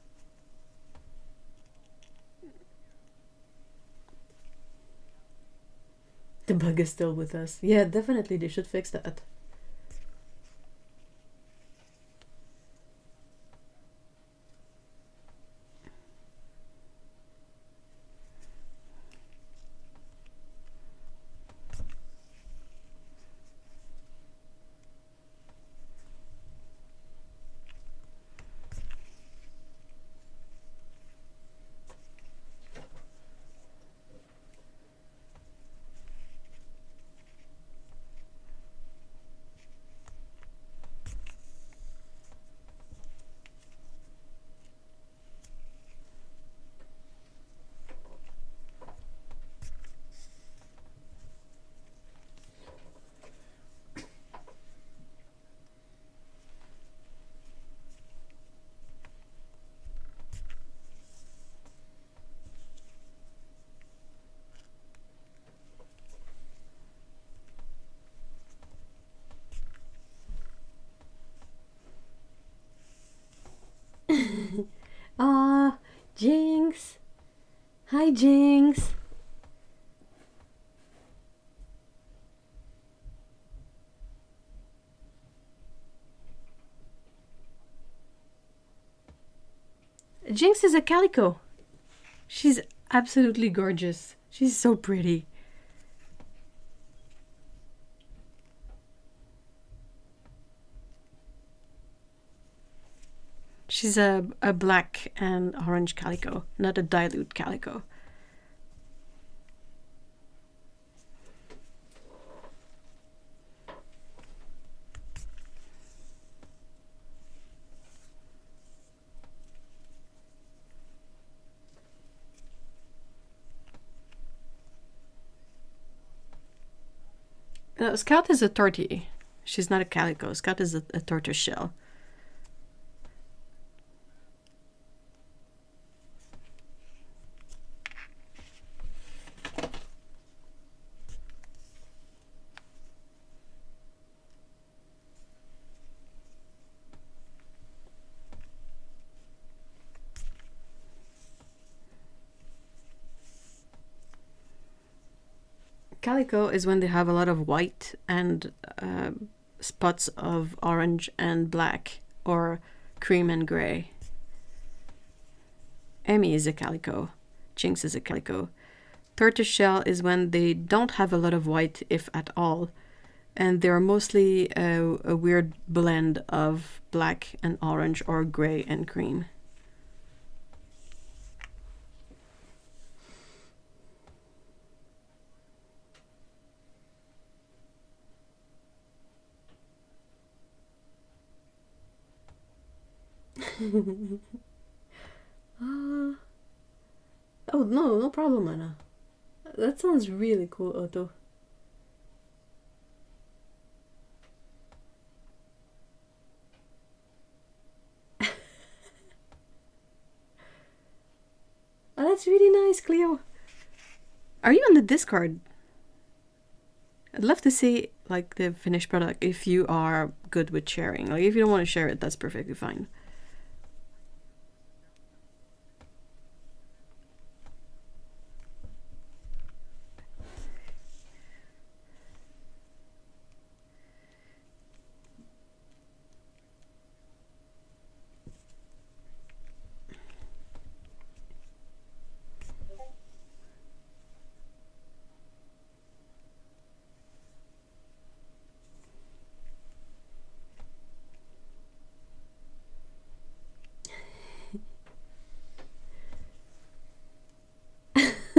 The bug is still with us. Yeah, definitely they should fix that. Ah, Jinx. Hi, Jinx. Jinx is a calico. She's absolutely gorgeous. She's so pretty. She's a black and orange calico, not a dilute calico. Scout is a tortie. She's not a calico. Scout is a tortoise shell. Calico is when they have a lot of white and spots of orange and black, or cream and gray. Emmy is a calico. Jinx is a calico. Tortoiseshell is when they don't have a lot of white, if at all, and they're mostly a weird blend of black and orange, or gray and cream. Oh, no problem, Anna. That sounds really cool, Otto. Oh, that's really nice, Cleo. Are you on the Discord? I'd love to see like the finished product if you are good with sharing. Like if you don't want to share it, that's perfectly fine.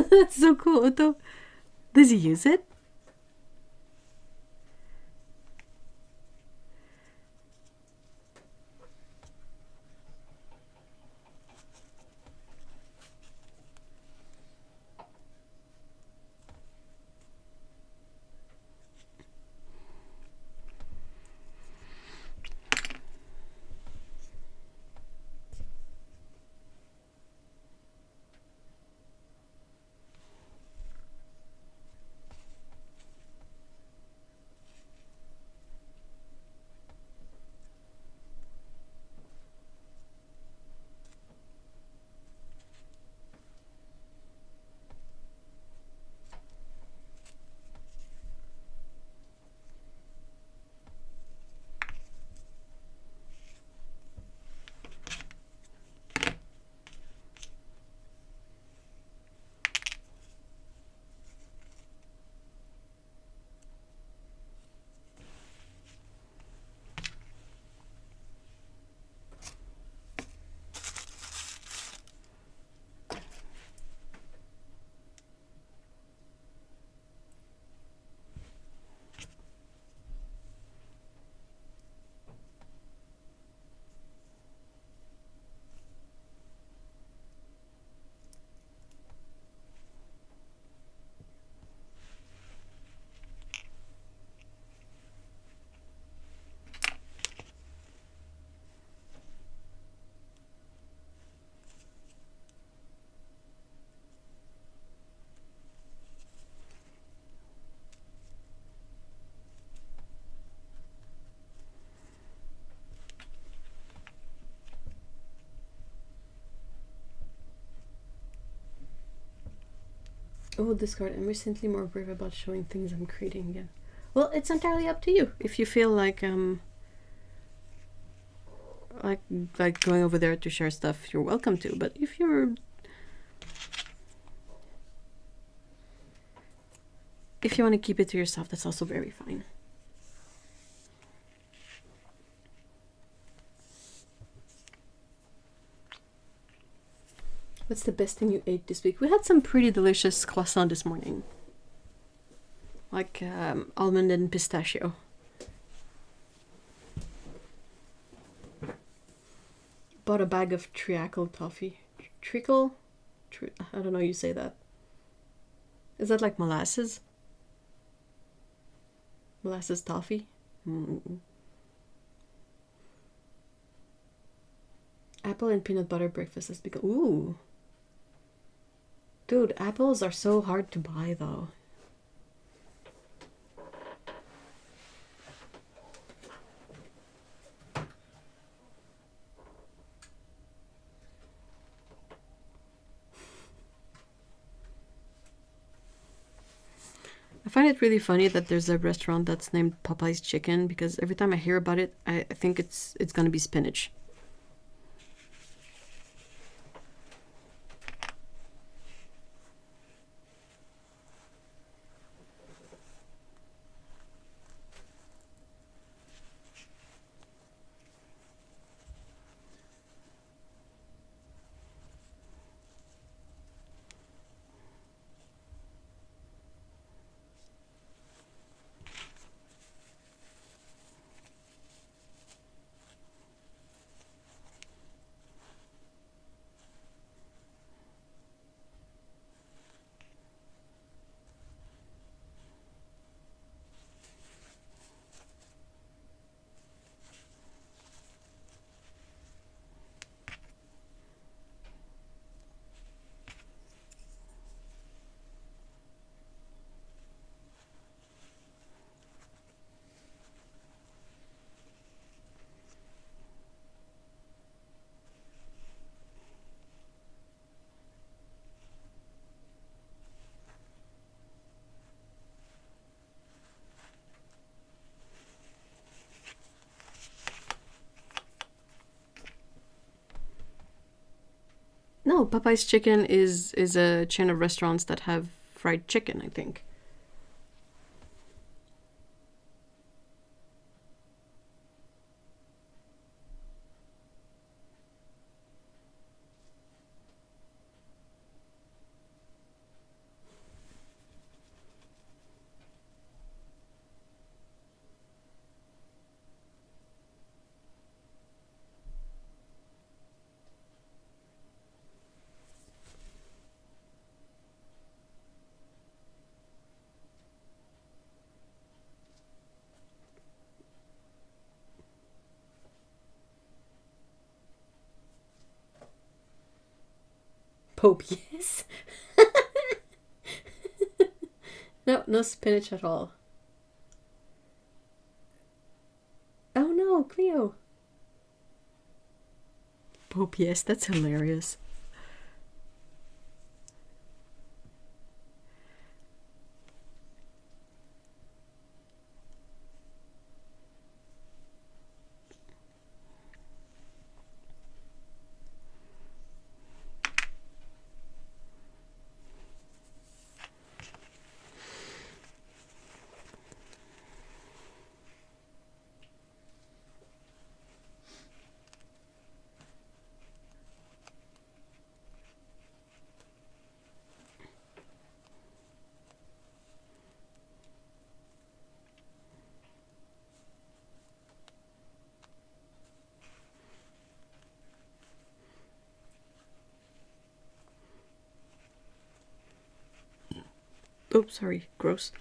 That's so cool, Otto. Does he use it? Oh, Discord, I'm recently more brave about showing things I'm creating again. Well, it's entirely up to you. If you feel like like going over there to share stuff, you're welcome to. But if you want to keep it to yourself, that's also very fine. What's the best thing you ate this week? We had some pretty delicious croissant this morning. Like almond and pistachio. Bought a bag of treacle toffee. Treacle? I don't know how you say that. Is that like molasses? Molasses toffee? Mm. Apple and peanut butter breakfast has become. Ooh. Dude, apples are so hard to buy though. I find it really funny that there's a restaurant that's named Popeye's Chicken because every time I hear about it, I think it's gonna be spinach. No, Popeye's Chicken is a chain of restaurants that have fried chicken, I think. Pope, yes. No, no spinach at all. Oh no, Cleo. Pope, yes, that's hilarious. Oops, sorry, gross.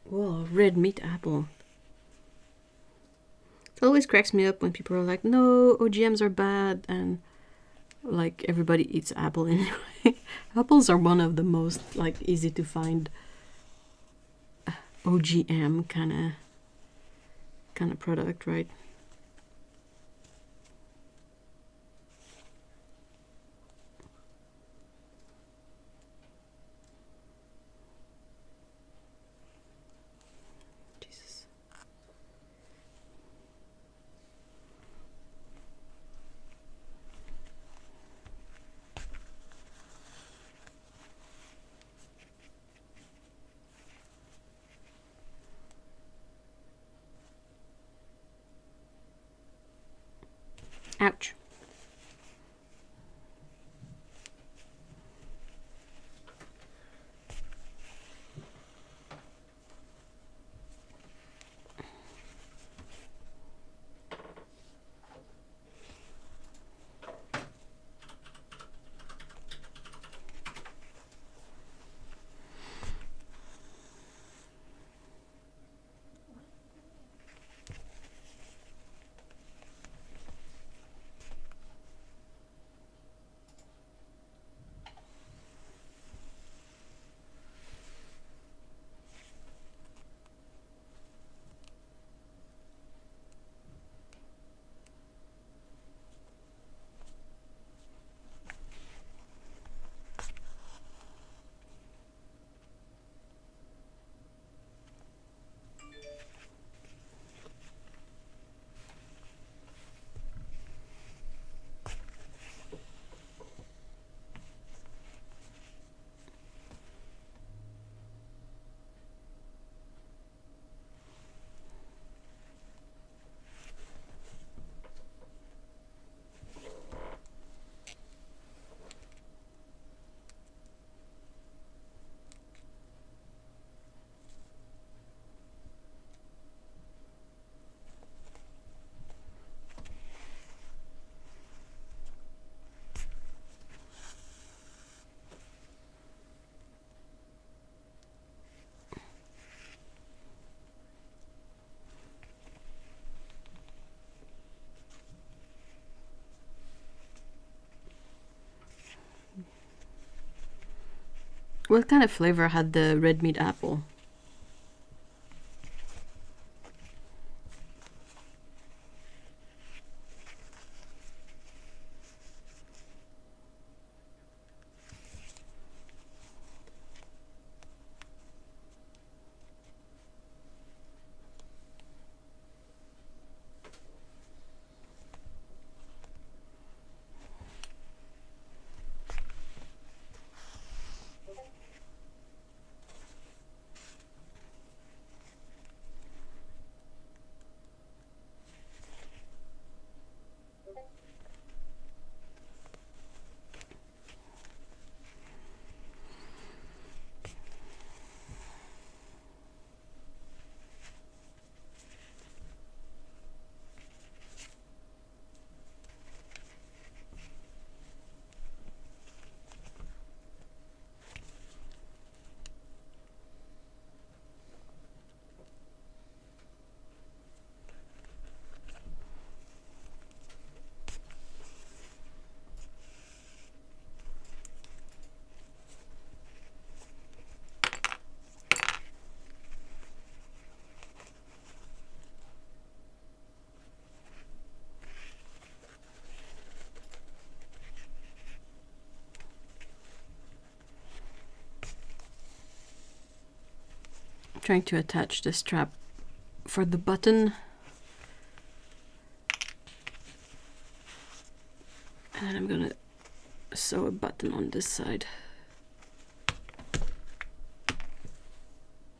Whoa, red meat apple. It always cracks me up when people are like, no, OGMs are bad, and like everybody eats apple anyway. Apples are one of the most like easy to find OGM kind of product, right? Jesus. Ouch. What kind of flavor had the red meat apple? Trying to attach the strap for the button, and then I'm gonna sew a button on this side.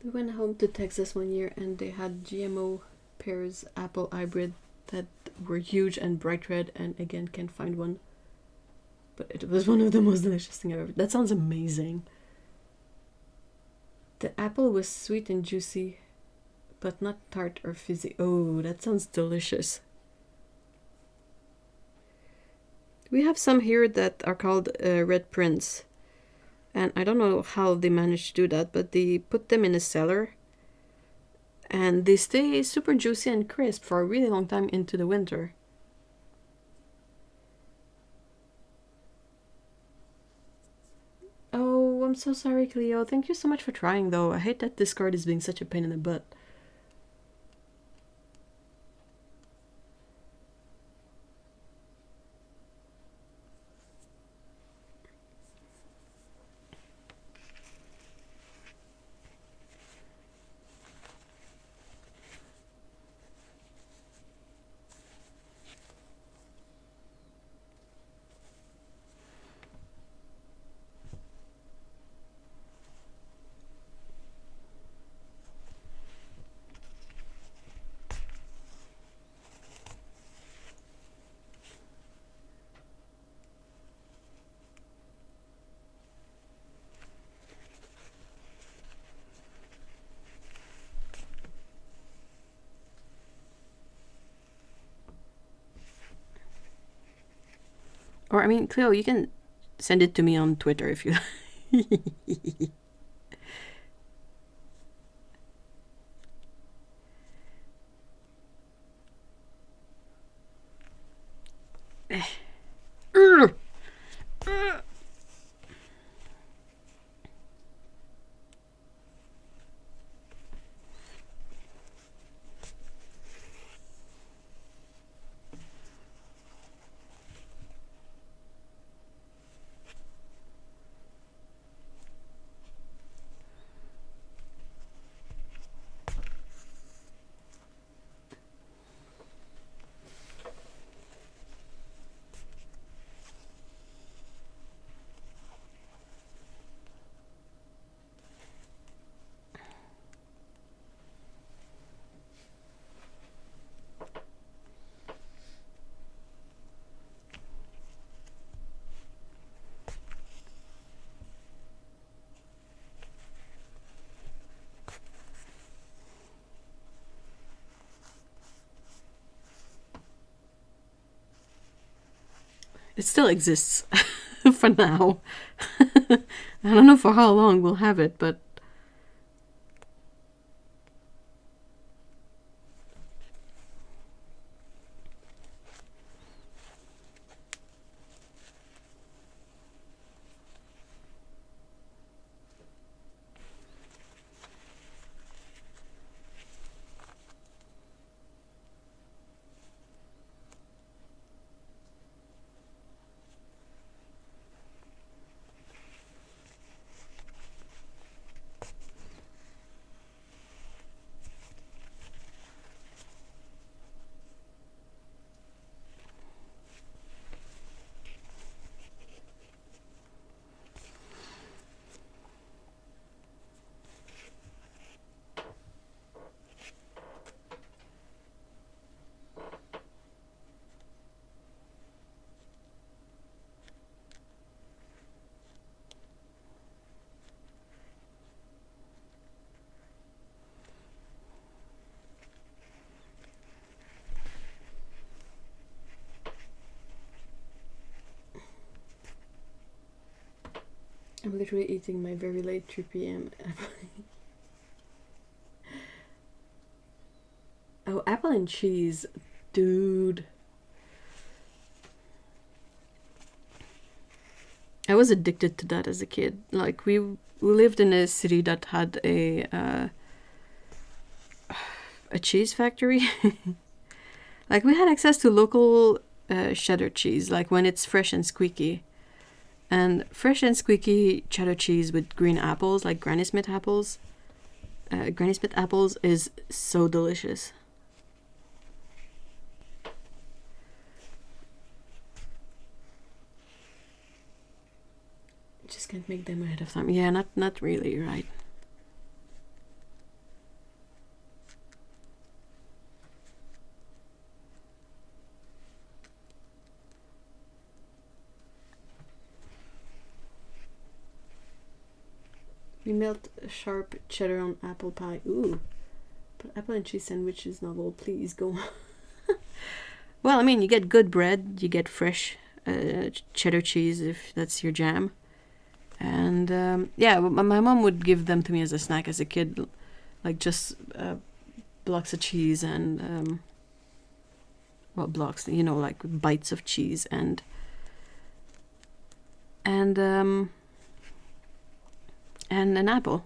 We went home to Texas one year and they had GMO pears apple hybrid that were huge and bright red, and again can't find one, but it was one of the most delicious things I've ever. That sounds amazing. The apple was sweet and juicy, but not tart or fizzy. Oh, that sounds delicious. We have some here that are called Red Prince. And I don't know how they managed to do that, but they put them in a cellar And they stay super juicy and crisp for a really long time into the winter. Oh, I'm so sorry, Cleo. Thank you so much for trying, though. I hate that Discord is being such a pain in the butt. Or, I mean, Cleo, you can send it to me on Twitter if you It still exists for now. I don't know for how long we'll have it, but I'm literally eating my very late 3 p.m. Oh, apple and cheese. Dude. I was addicted to that as a kid. Like, we lived in a city that had a cheese factory. Like, we had access to local cheddar cheese, like when it's fresh and squeaky. And fresh and squeaky cheddar cheese with green apples, like Granny Smith apples. Granny Smith apples is so delicious. Just can't make them ahead of time. Yeah, not really, right? We melt sharp cheddar on apple pie. Ooh. But apple and cheese sandwich is novel. Please go on. Well, I mean, you get good bread. You get fresh cheddar cheese if that's your jam. And yeah, my mom would give them to me as a snack as a kid. Like just blocks of cheese and well, blocks, you know, like bites of cheese and an apple.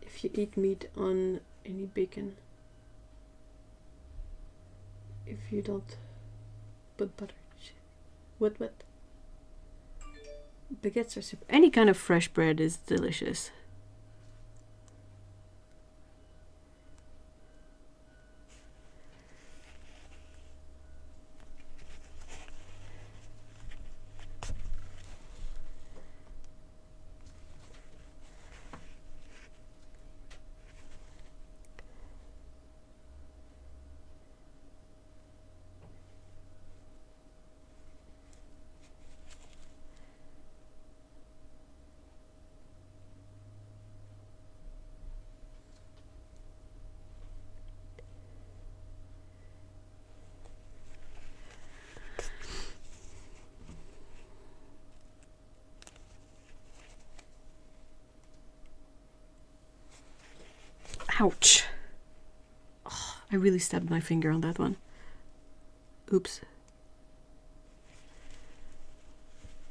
If you eat meat on any bacon, if you don't put butter, what? Baguettes are super. Any kind of fresh bread is delicious. Ouch. Oh, I really stabbed my finger on that one. Oops.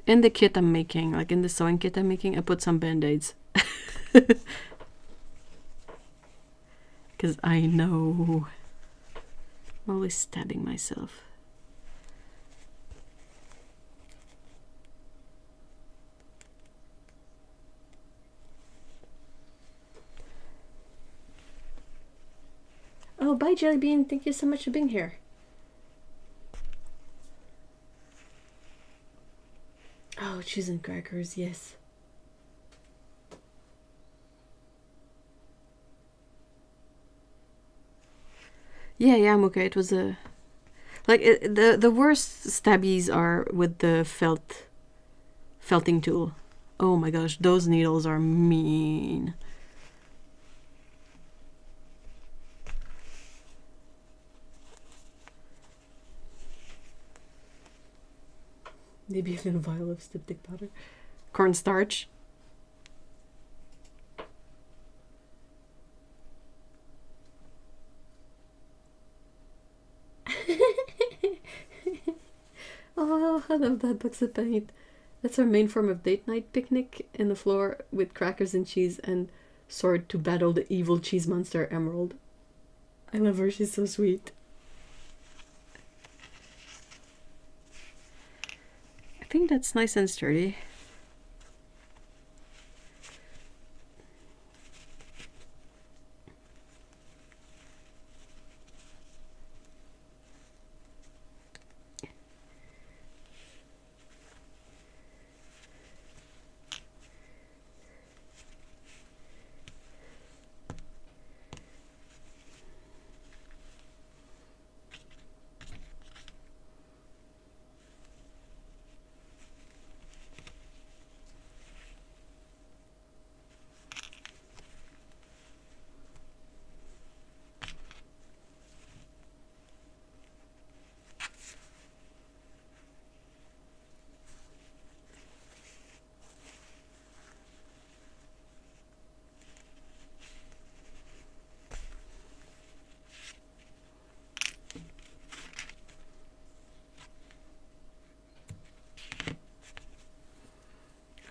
In the kit I'm making, like in the sewing kit I'm making, I put some band-aids. Because I know I'm always stabbing myself. Oh, bye, Jellybean. Thank you so much for being here. Oh, cheese and crackers, yes. Yeah, I'm okay. It was a... Like, the worst stabbies are with the felting tool. Oh my gosh, those needles are mean. Maybe a little vial of styptic powder. Cornstarch. Oh, I love that box of paint. That's our main form of date night picnic in the floor with crackers and cheese and sword to battle the evil cheese monster Emerald. I love her, she's so sweet. I think that's nice and sturdy.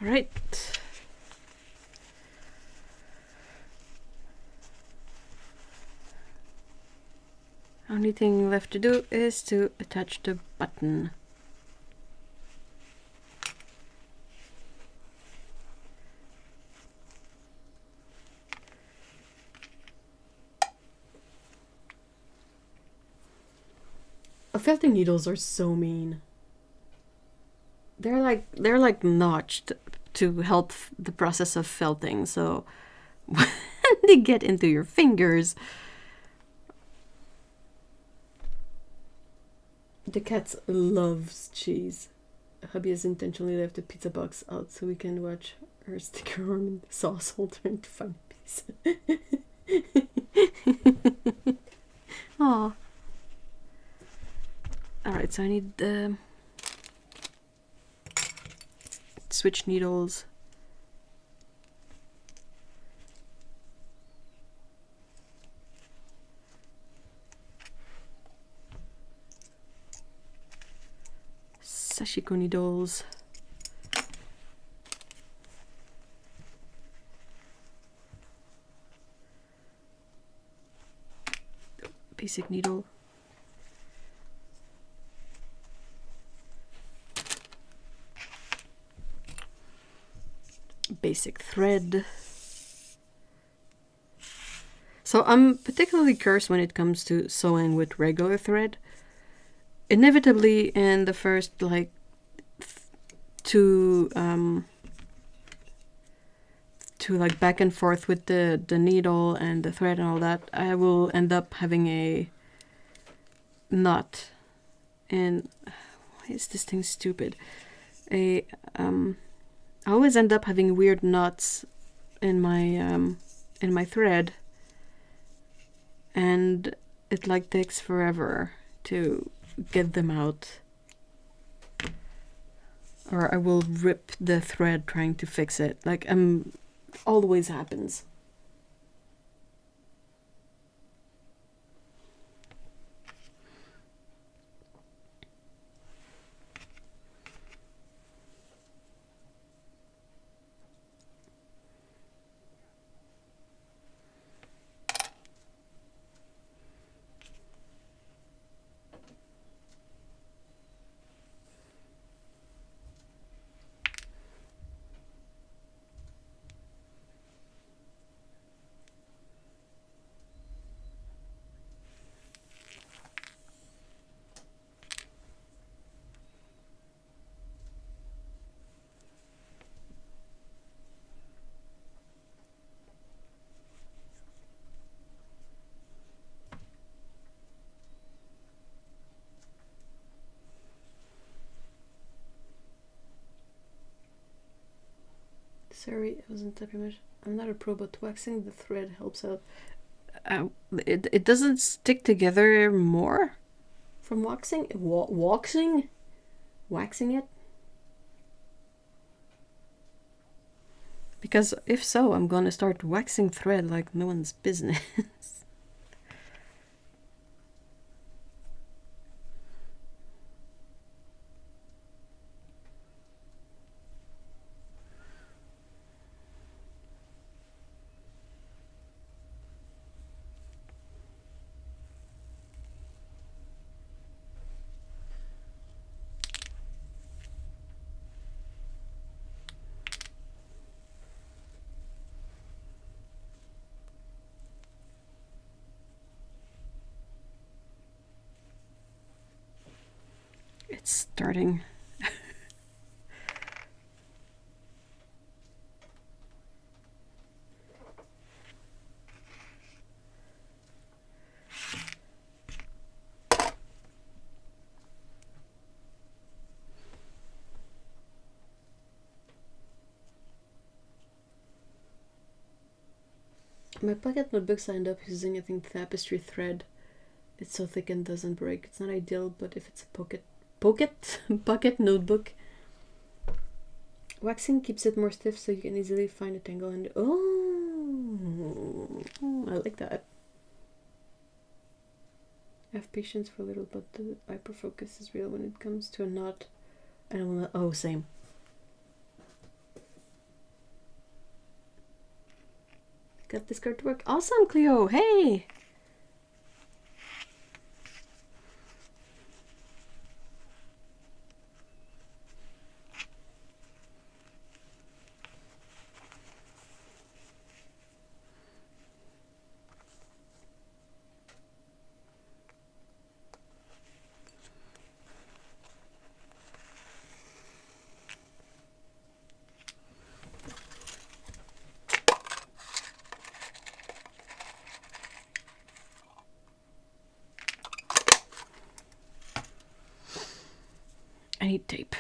All right. Only thing left to do is to attach the button. Felting needles are so mean. They're like notched to help the process of felting. So They get into your fingers. The cat loves cheese. Hubby has intentionally left the pizza box out so we can watch her stick her arm in the sauce hole trying to find a piece. Aw. Alright, so I need the switch needles. Sashiko needles. Basic needle. Basic thread. So I'm particularly cursed when it comes to sewing with regular thread. Inevitably in the first like two like back and forth with the needle and the thread and all that, I will end up having a knot. And why is this thing stupid? I always end up having weird knots in my thread, and it like takes forever to get them out. Or I will rip the thread trying to fix it. Like always happens. Sorry, I wasn't typing much. I'm not a pro, but waxing the thread helps out. It doesn't stick together more from waxing? Waxing it? Because if so, I'm gonna start waxing thread like no one's business. It's starting. My pocket notebooks I end up using, I think, tapestry thread. It's so thick and doesn't break. It's not ideal, but if it's a pocket notebook, waxing keeps it more stiff so you can easily find a tangle. And oh, I like that. I have patience for a little, but the hyperfocus is real when it comes to a knot. I don't want to. Oh, same. Got this card to work. Awesome, Cleo. Hey. I need tape.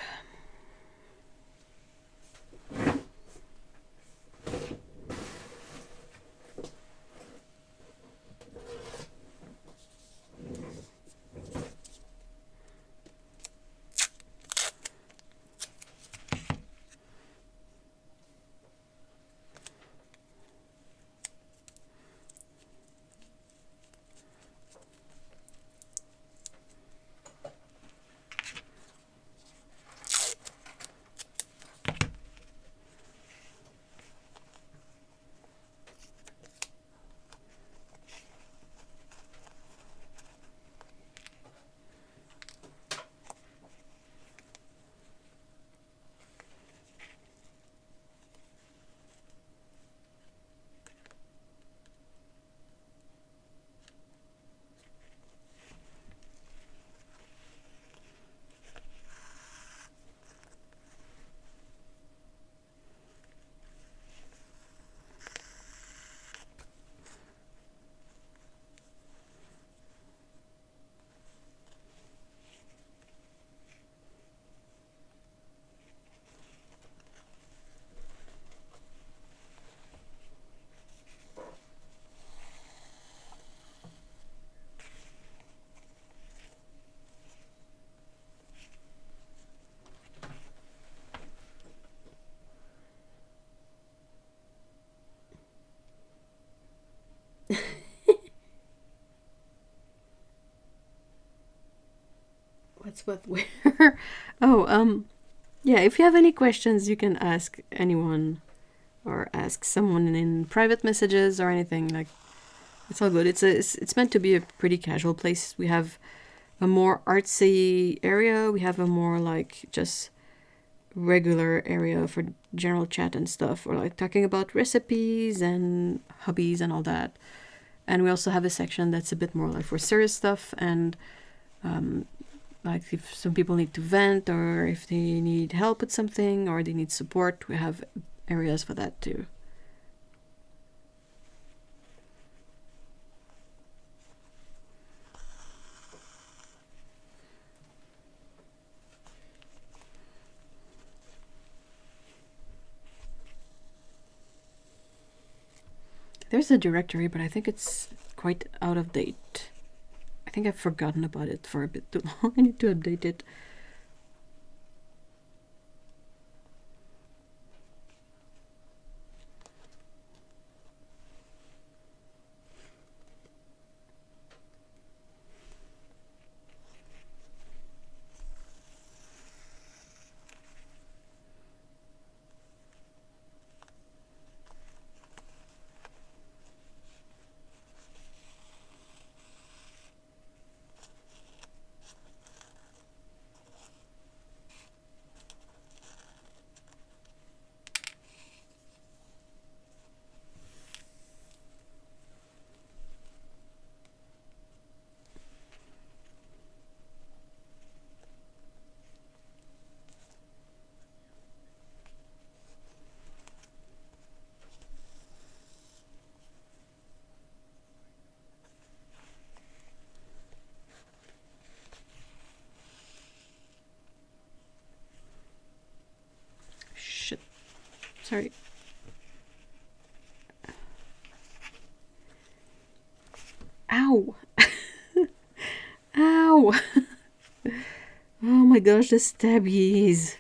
What's with where? Oh, yeah, if you have any questions, you can ask anyone or ask someone in private messages or anything. Like, it's all good. It's meant to be a pretty casual place. We have a more artsy area. We have a more like just regular area for general chat and stuff, or like talking about recipes and hobbies and all that. And we also have a section that's a bit more like for serious stuff, and like if some people need to vent or if they need help with something or they need support, we have areas for that too. There's a directory, but I think it's quite out of date. I think I've forgotten about it for a bit too long. I need to update it. Shit. Sorry. Ow. Ow. Oh my gosh, the stabbies.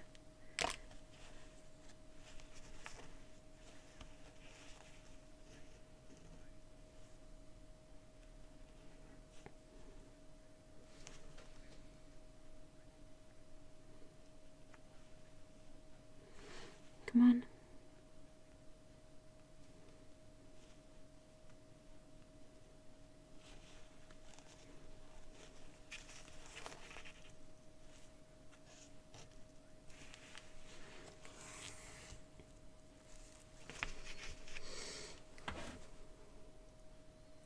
Come on.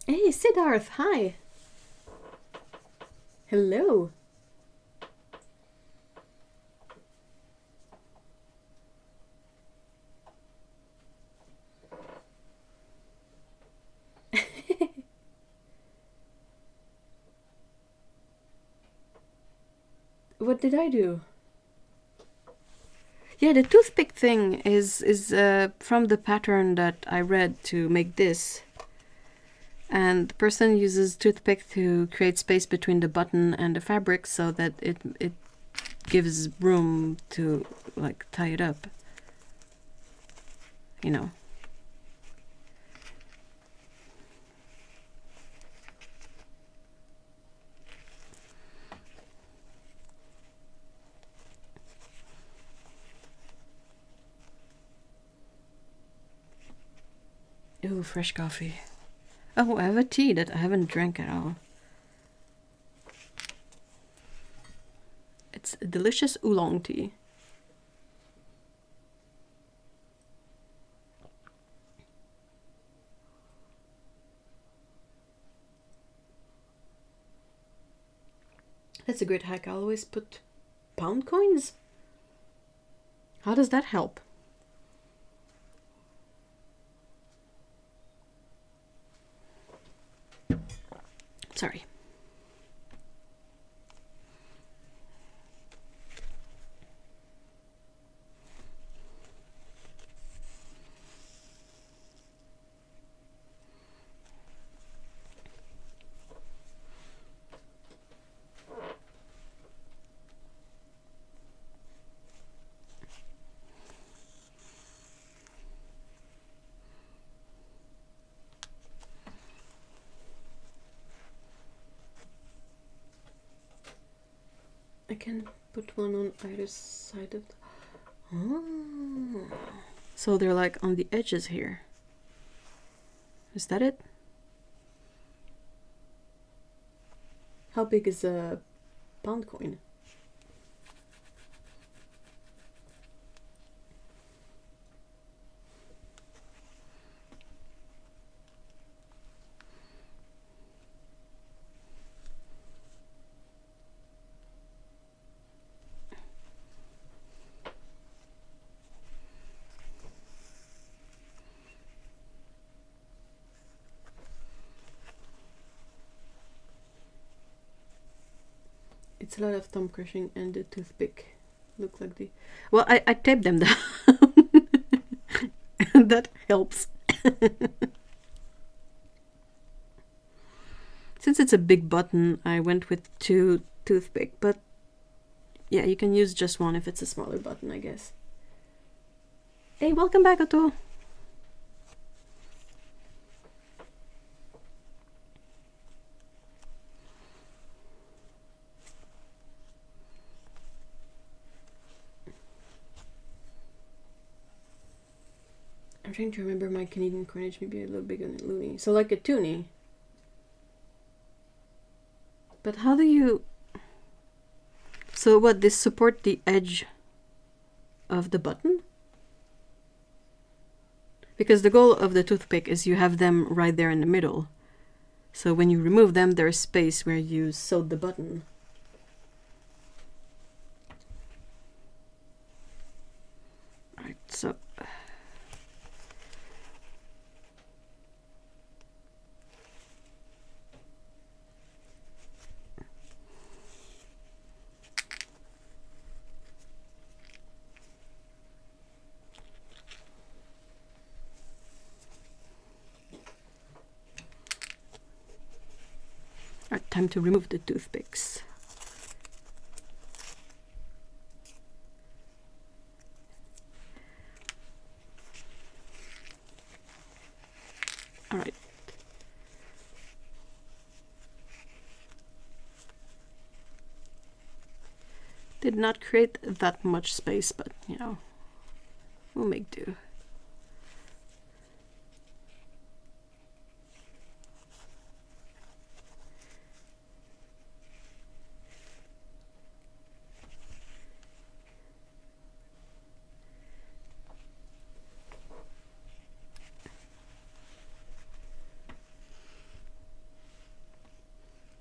Hey, Siddharth, hi. Hello. What did I do? Yeah, the toothpick thing is from the pattern that I read to make this. And the person uses toothpick to create space between the button and the fabric so that it gives room to like tie it up. You know. Ooh, fresh coffee. Oh, I have a tea that I haven't drank at all. It's a delicious oolong tea. That's a great hack. I always put pound coins. How does that help? Sorry. I can put one on either side of the... Oh. So they're like on the edges here. Is that it? How big is a pound coin? It's a lot of thumb crushing and the toothpick look like the... Well, I taped them down. And that helps. Since it's a big button, I went with 2 toothpick, but yeah, you can use just one if it's a smaller button, I guess. Hey, welcome back, Otto. I'm trying to remember my Canadian coinage, maybe a little bigger than loonie. So like a toonie. But how do you... So what, this support the edge of the button? Because the goal of the toothpick is you have them right there in the middle. So when you remove them, there's space where you sewed the button. Alright, so... Alright, time to remove the toothpicks. Alright. Did not create that much space, but you know, we'll make do.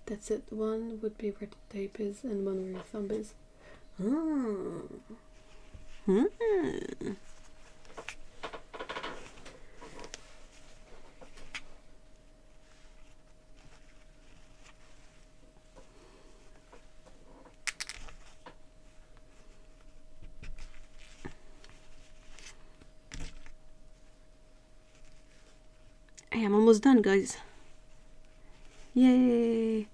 That's it. One would be where the tape is and one where your thumb is. Oh. Hey, I'm almost done, guys. Yay!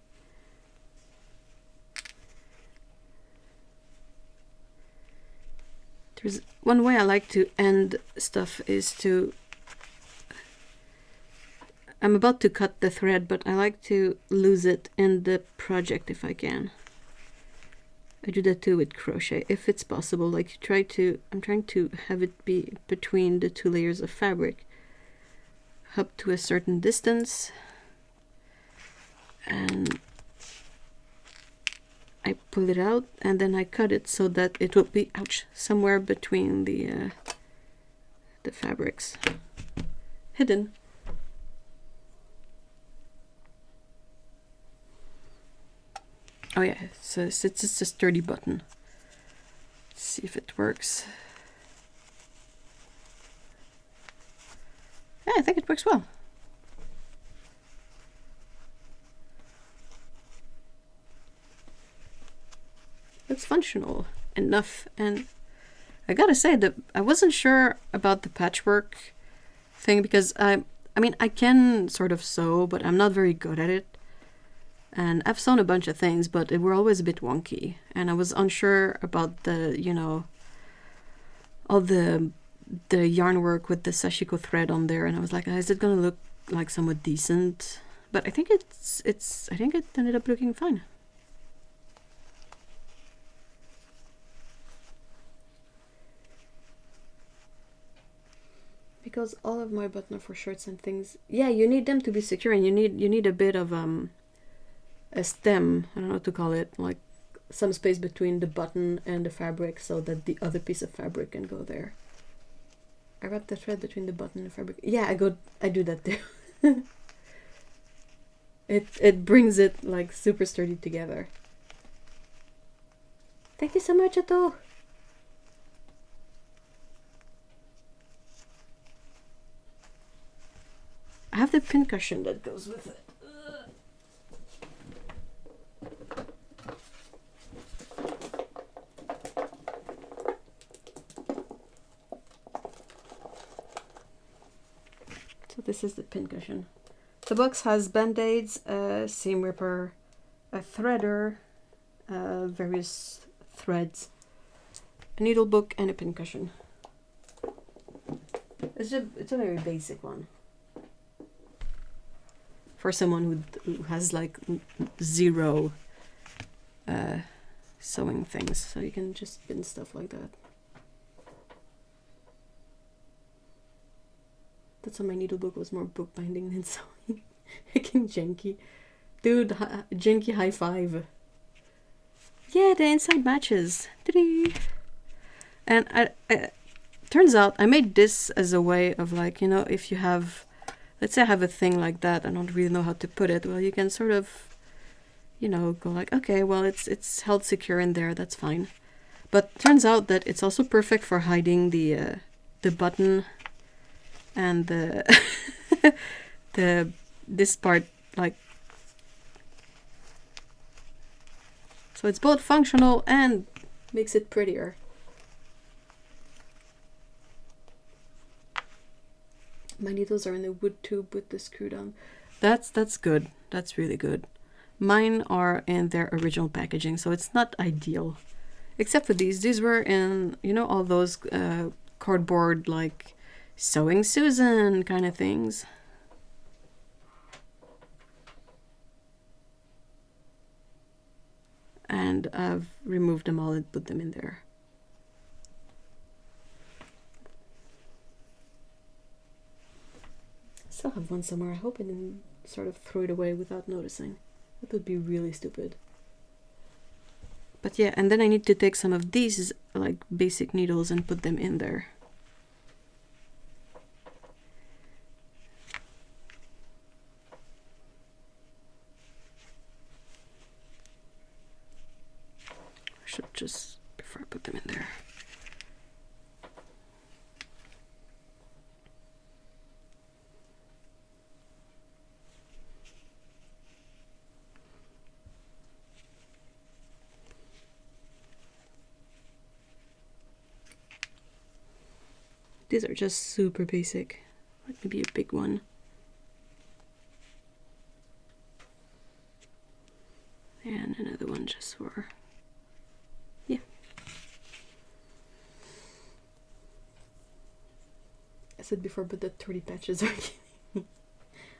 There's one way I like to end stuff is to... I'm about to cut the thread, but I like to lose it in the project if I can. I do that too with crochet, if it's possible. Like I'm trying to have it be between the two layers of fabric up to a certain distance. And I pull it out and then I cut it so that it will be, ouch, somewhere between the fabrics. Hidden. Oh yeah, so it's just a sturdy button. Let's see if it works. Yeah, I think it works well. It's functional enough, and I gotta say that I wasn't sure about the patchwork thing because I mean I can sort of sew, but I'm not very good at it. And I've sewn a bunch of things, but they were always a bit wonky, and I was unsure about the, you know, all the yarn work with the sashiko thread on there, and I was like, is it gonna look like somewhat decent? But I think I think it ended up looking fine. Because all of my button for shirts and things, yeah, you need them to be secure, and you need a bit of a stem, I don't know what to call it, like some space between the button and the fabric so that the other piece of fabric can go there. I wrap the thread between the button and the fabric. Yeah, I do that too. It brings it like super sturdy together. Thank you so much, Ato. I have the pincushion that goes with it. So this is the pincushion. The box has band-aids, a seam ripper, a threader, various threads, a needle book, and a pincushion. It's a very basic one for someone who has like zero sewing things, so you can just pin stuff like that. That's why my needle book was more bookbinding than sewing. Freaking janky. Dude, janky high five. Yeah, the inside matches. And I turns out I made this as a way of like, you know, if you have, let's say I have a thing like that, I don't really know how to put it, well, you can sort of, you know, go like, okay, well, it's held secure in there, that's fine. But turns out that it's also perfect for hiding the button and this part, like, so it's both functional and makes it prettier. My needles are in the wood tube with the screw down. That's good. That's really good. Mine are in their original packaging, so it's not ideal. Except for these. These were in, you know, all those cardboard, like, Sewing Susan kind of things. And I've removed them all and put them in there. Still have one somewhere. I hope I didn't sort of throw it away without noticing. That would be really stupid. But yeah, and then I need to take some of these like basic needles and put them in there. I should just, before I put them in there. These are just super basic, like maybe a big one. And another one just for, yeah. I said before, but the 30 patches are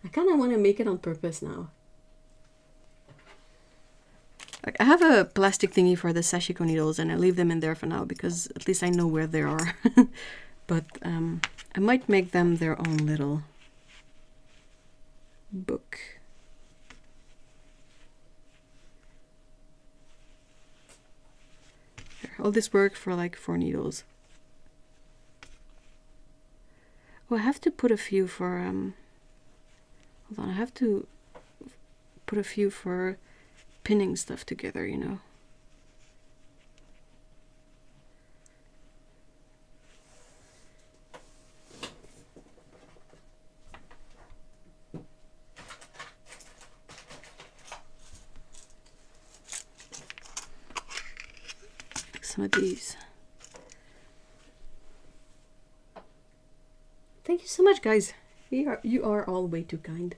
I kind of want to make it on purpose now. Like, I have a plastic thingy for the sashiko needles, and I leave them in there for now because at least I know where they are. But I might make them their own little book. Here, all this work for like 4 needles. Oh, I have to put a few for hold on, I have to put a few for pinning stuff together, you know. Like some of these. Thank you so much, guys. You are all way too kind.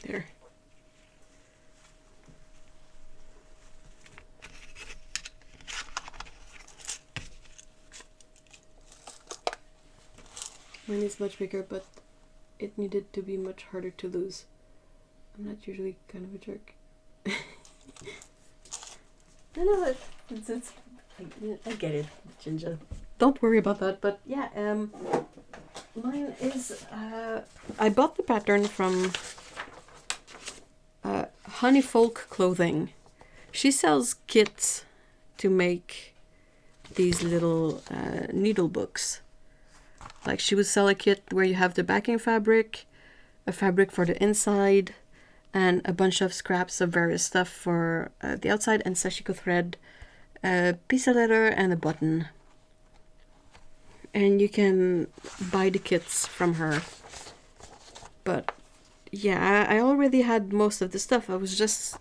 There. Mine is much bigger, but it needed to be much harder to lose. I'm not usually kind of a jerk. No, I get it, Ginger. Don't worry about that. But yeah, mine is. I bought the pattern from Honey Folk Clothing. She sells kits to make these little needle books. Like, she would sell a kit where you have the backing fabric, a fabric for the inside, and a bunch of scraps of various stuff for the outside, and sashiko thread, a piece of leather, and a button. And you can buy the kits from her. But yeah, I already had most of the stuff. I was just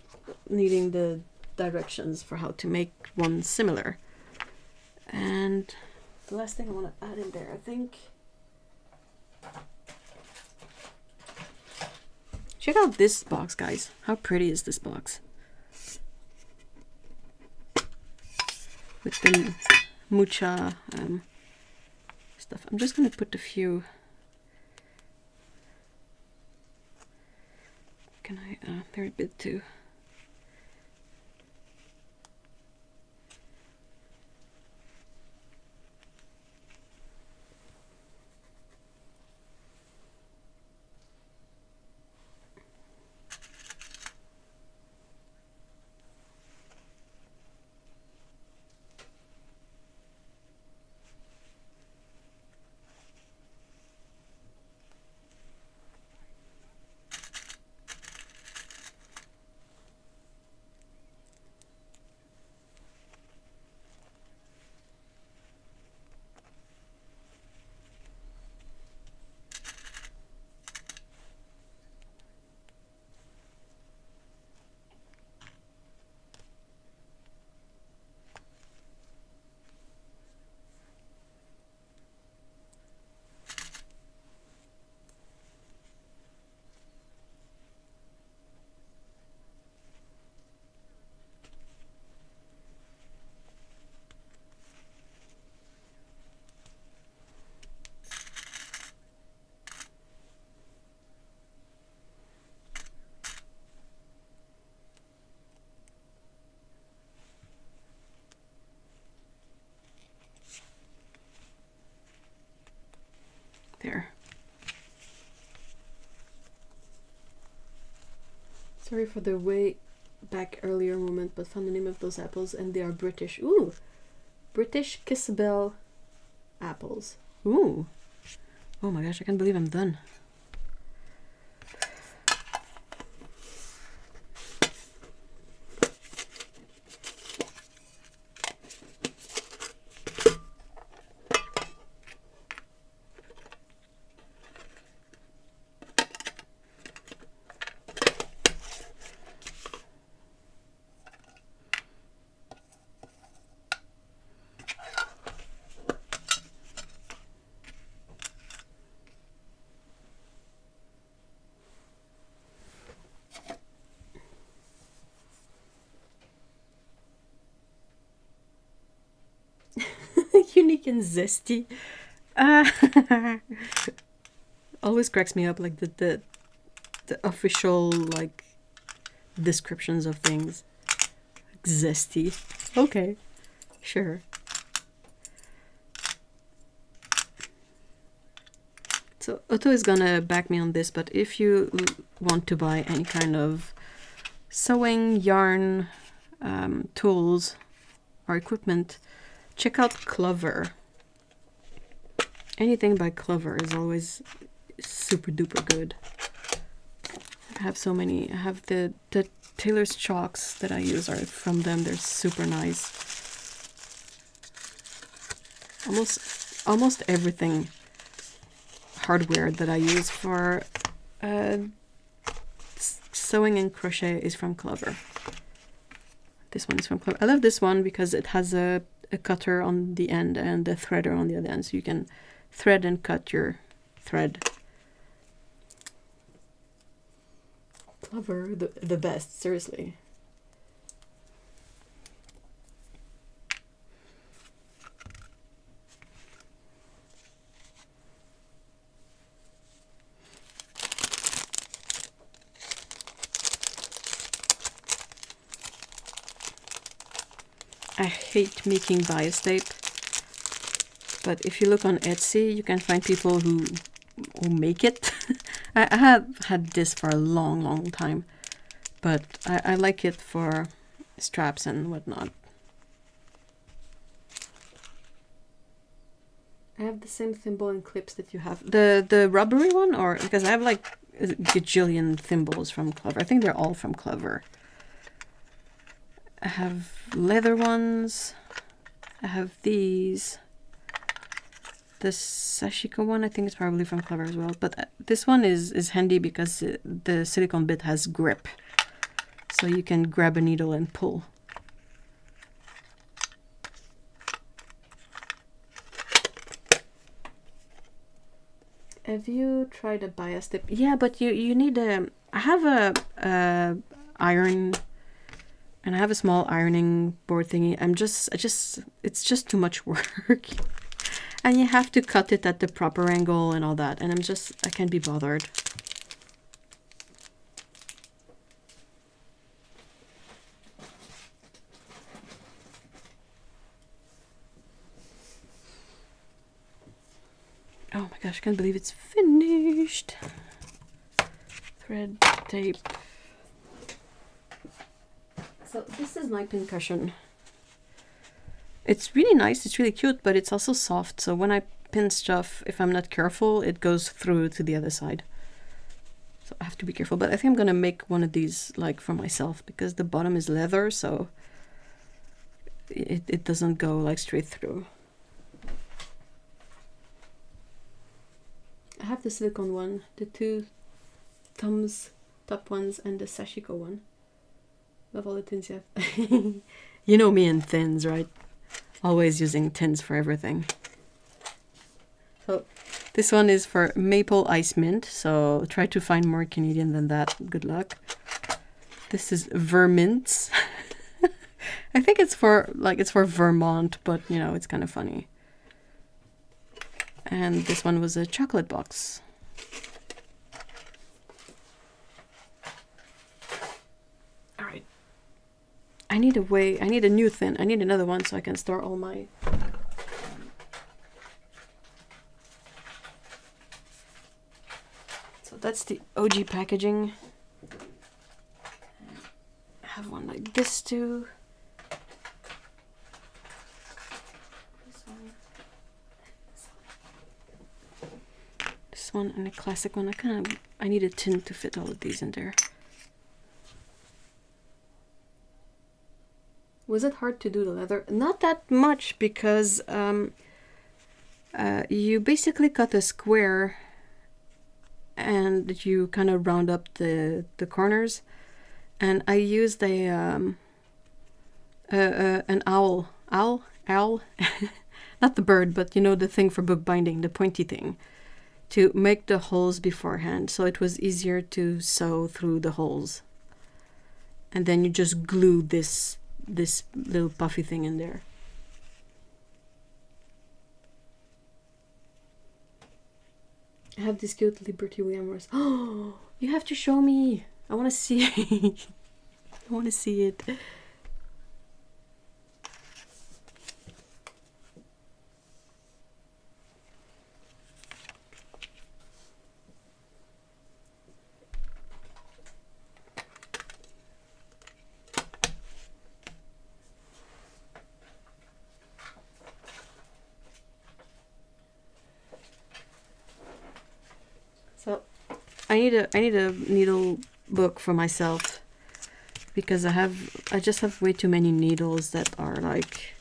needing the directions for how to make one similar. And the last thing I want to add in there, I think. Check out this box, guys. How pretty is this box? With the mucha stuff. I'm just going to put a few. Can I? They're a bit too. There. Sorry for the way back earlier moment, but found the name of those apples and they are British. Ooh! British Kissabel apples. Ooh! Oh my gosh, I can't believe I'm done. Unique and zesty. Always cracks me up, like the official like descriptions of things. Zesty. Okay, sure. So Otto is gonna back me on this, but if you want to buy any kind of sewing, yarn, tools, or equipment, check out Clover. Anything by Clover is always super duper good. I have so many. I have the Taylor's chalks that I use are from them. They're super nice. Almost everything hardware that I use for sewing and crochet is from Clover. This one is from Clover. I love this one because it has a cutter on the end and a threader on the other end, so you can thread and cut your thread. Clover, the best, seriously. I hate making bias tape, but if you look on Etsy, you can find people who make it. I have had this for a long time, but I like it for straps and whatnot. I have the same thimble and clips that you have. The rubbery one, or because I have like a gajillion thimbles from Clover. I think they're all from Clover. I have leather ones. I have these. The Sashiko one, I think is probably from Clover as well. But this one is handy because the silicone bit has grip. So you can grab a needle and pull. Have you tried a bias tip? Yeah, but you need a... I have a iron... And I have a small ironing board thingy. It's just too much work. And you have to cut it at the proper angle and all that. And I can't be bothered. Oh my gosh, I can't believe it's finished. Thread, tape. So this is my pincushion. It's really nice, it's really cute, but it's also soft. So when I pin stuff, if I'm not careful, it goes through to the other side. So I have to be careful. But I think I'm gonna make one of these like for myself because the bottom is leather, so it doesn't go like straight through. I have the silicone one, the two thumbs top ones, and the Sashiko one. Love all the tins you have. You know me and tins, right? Always using tins for everything. So this one is for maple ice mint. So try to find more Canadian than that. Good luck. This is Vermint's. I think it's for Vermont, but you know, it's kind of funny. And this one was a chocolate box. I need a new thin. I need another one so I can store all my... that's the OG packaging. I have one like this too. This one and a classic one. I need a tin to fit all of these in there. Was it hard to do the leather? Not that much, because you basically cut a square and you kind of round up the corners. And I used an owl, not the bird, but you know, the thing for bookbinding, the pointy thing, to make the holes beforehand, so it was easier to sew through the holes. And then you just glue this little puffy thing in there. I have this cute Liberty William Morris. Oh, you have to show me. I want to see it. I want to see it. So I need a needle book for myself, because I just have way too many needles that are like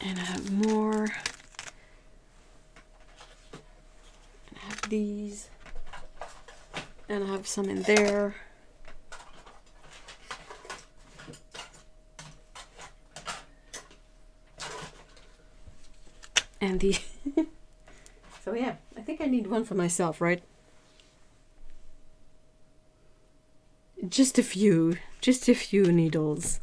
and I have more. I have these and I have some in there. And the so yeah, I think I need one for myself, right? Just a few needles.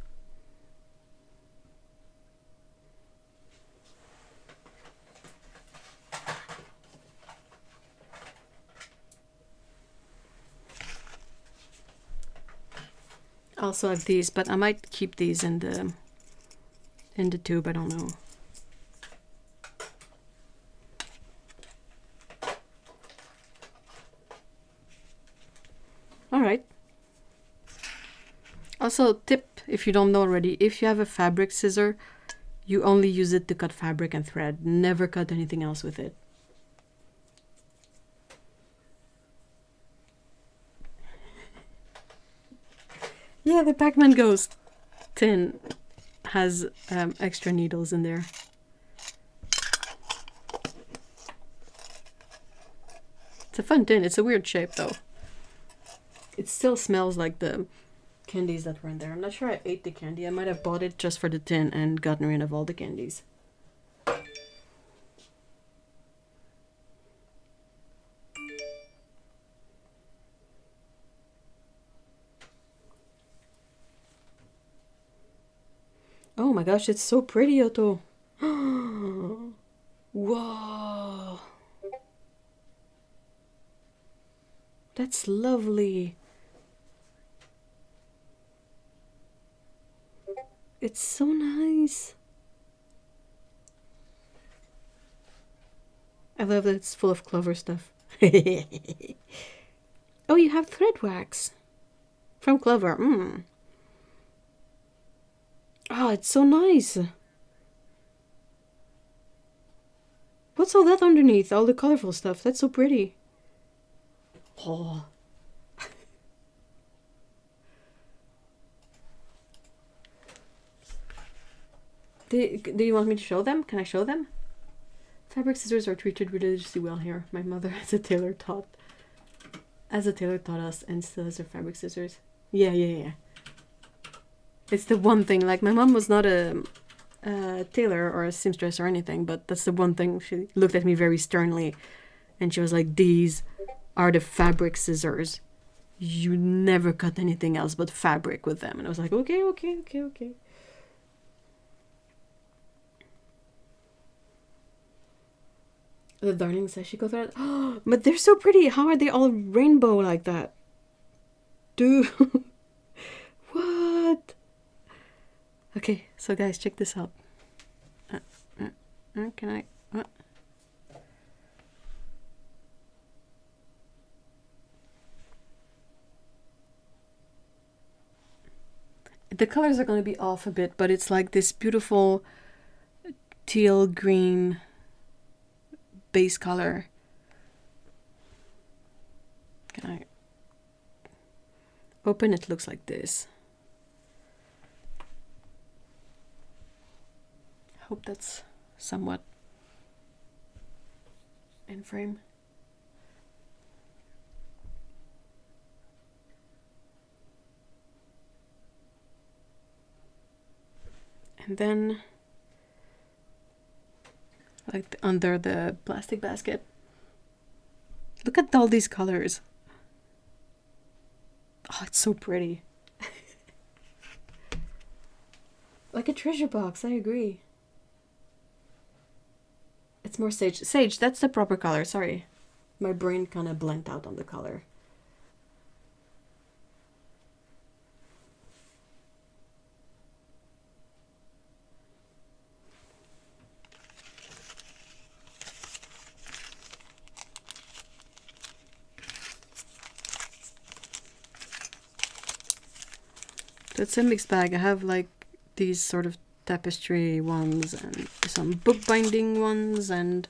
I also have these, but I might keep these in the tube, I don't know. Alright. Also, tip, if you don't know already, if you have a fabric scissor, you only use it to cut fabric and thread. Never cut anything else with it. Yeah, the Pac-Man Ghost tin has extra needles in there. It's a fun tin. It's a weird shape though. It still smells like the candies that were in there. I'm not sure I ate the candy. I might have bought it just for the tin and gotten rid of all the candies. Oh my gosh, it's so pretty, Otto. Whoa. That's lovely. It's so nice. I love that it's full of clover stuff. Oh, you have thread wax from clover. Oh, it's so nice. What's all that underneath? All the colorful stuff. That's so pretty. Oh. Do you want me to show them? Can I show them? Fabric scissors are treated religiously well here. My mother as a tailor taught us, and still has her fabric scissors. Yeah. It's the one thing, like my mom was not a tailor or a seamstress or anything, but that's the one thing. She looked at me very sternly and she was like, these are the fabric scissors. You never cut anything else but fabric with them. And I was like, okay. The darning sashiko thread. Oh, but they're so pretty. How are they all rainbow like that? Dude. What? Okay, so guys, check this out. Can I? What? The colors are going to be off a bit, but it's like this beautiful teal green base color. Can I open? It looks like this. Hope that's somewhat in frame. And then, like under the plastic basket, look at all these colors. Oh, it's so pretty. Like a treasure box, I agree. It's more sage. Sage, that's the proper color, sorry. My brain kind of blanked out on the color. So it's a mixed bag. I have like these sort of tapestry ones and some bookbinding ones, and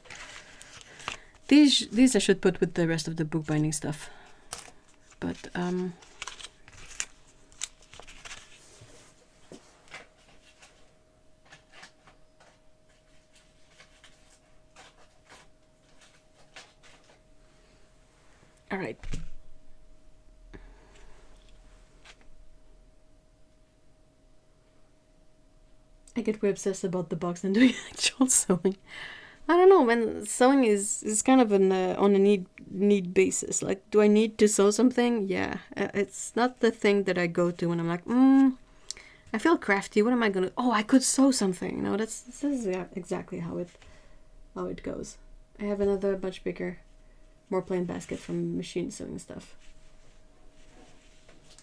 these I should put with the rest of the bookbinding stuff. But all right. I get way obsessed about the box and doing actual sewing. I don't know, man. Sewing is kind of on a need basis. Like, do I need to sew something? Yeah. It's not the thing that I go to when I'm like, I feel crafty. What am I gonna? Oh, I could sew something. No, this is exactly how it goes. I have another much bigger, more plain basket from machine sewing stuff.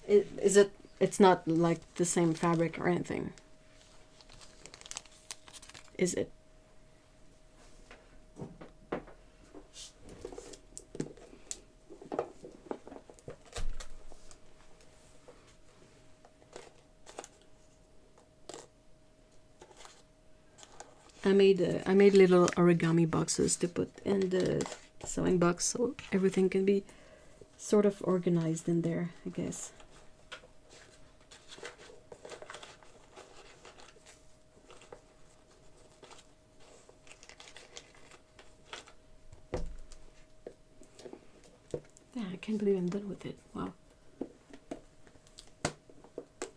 It's not like the same fabric or anything. Is it? I made little origami boxes to put in the sewing box, so everything can be sort of organized in there, I guess. Yeah, I can't believe I'm done with it. Wow.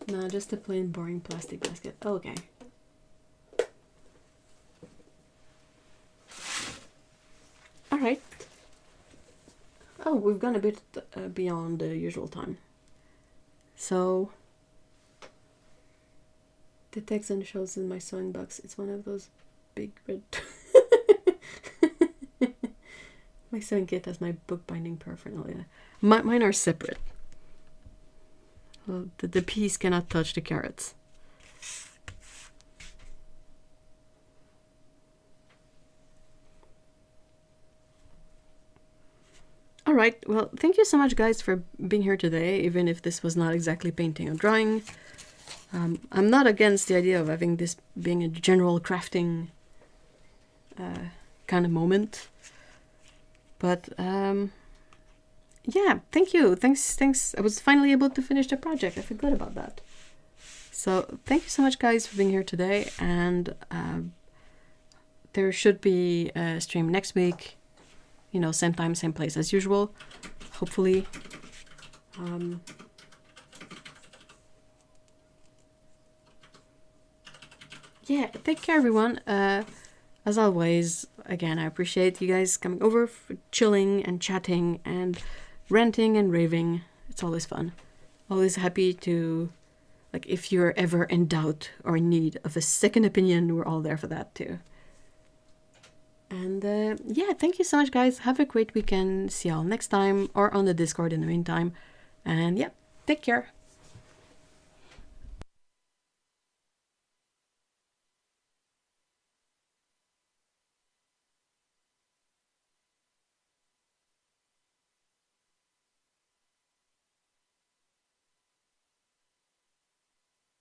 No, just a plain boring plastic basket. Oh, okay. All right. Oh, we've gone a bit beyond the usual time. So, the text and shows in my sewing box. It's one of those big red... My sewing kit has my bookbinding paraphernalia. Mine are separate. Well, the peas cannot touch the carrots. All right, well, thank you so much, guys, for being here today, even if this was not exactly painting or drawing. I'm not against the idea of having this being a general crafting kind of moment. But yeah, thank you. Thanks. I was finally able to finish the project. I feel good about that. So thank you so much, guys, for being here today. And there should be a stream next week. You know, same time, same place as usual. Hopefully. Yeah, take care, everyone. As always, again, I appreciate you guys coming over, for chilling and chatting and ranting and raving. It's always fun. Always happy to, like, if you're ever in doubt or in need of a second opinion, we're all there for that too. And yeah, thank you so much, guys. Have a great weekend. See y'all next time or on the Discord in the meantime. And yeah, take care.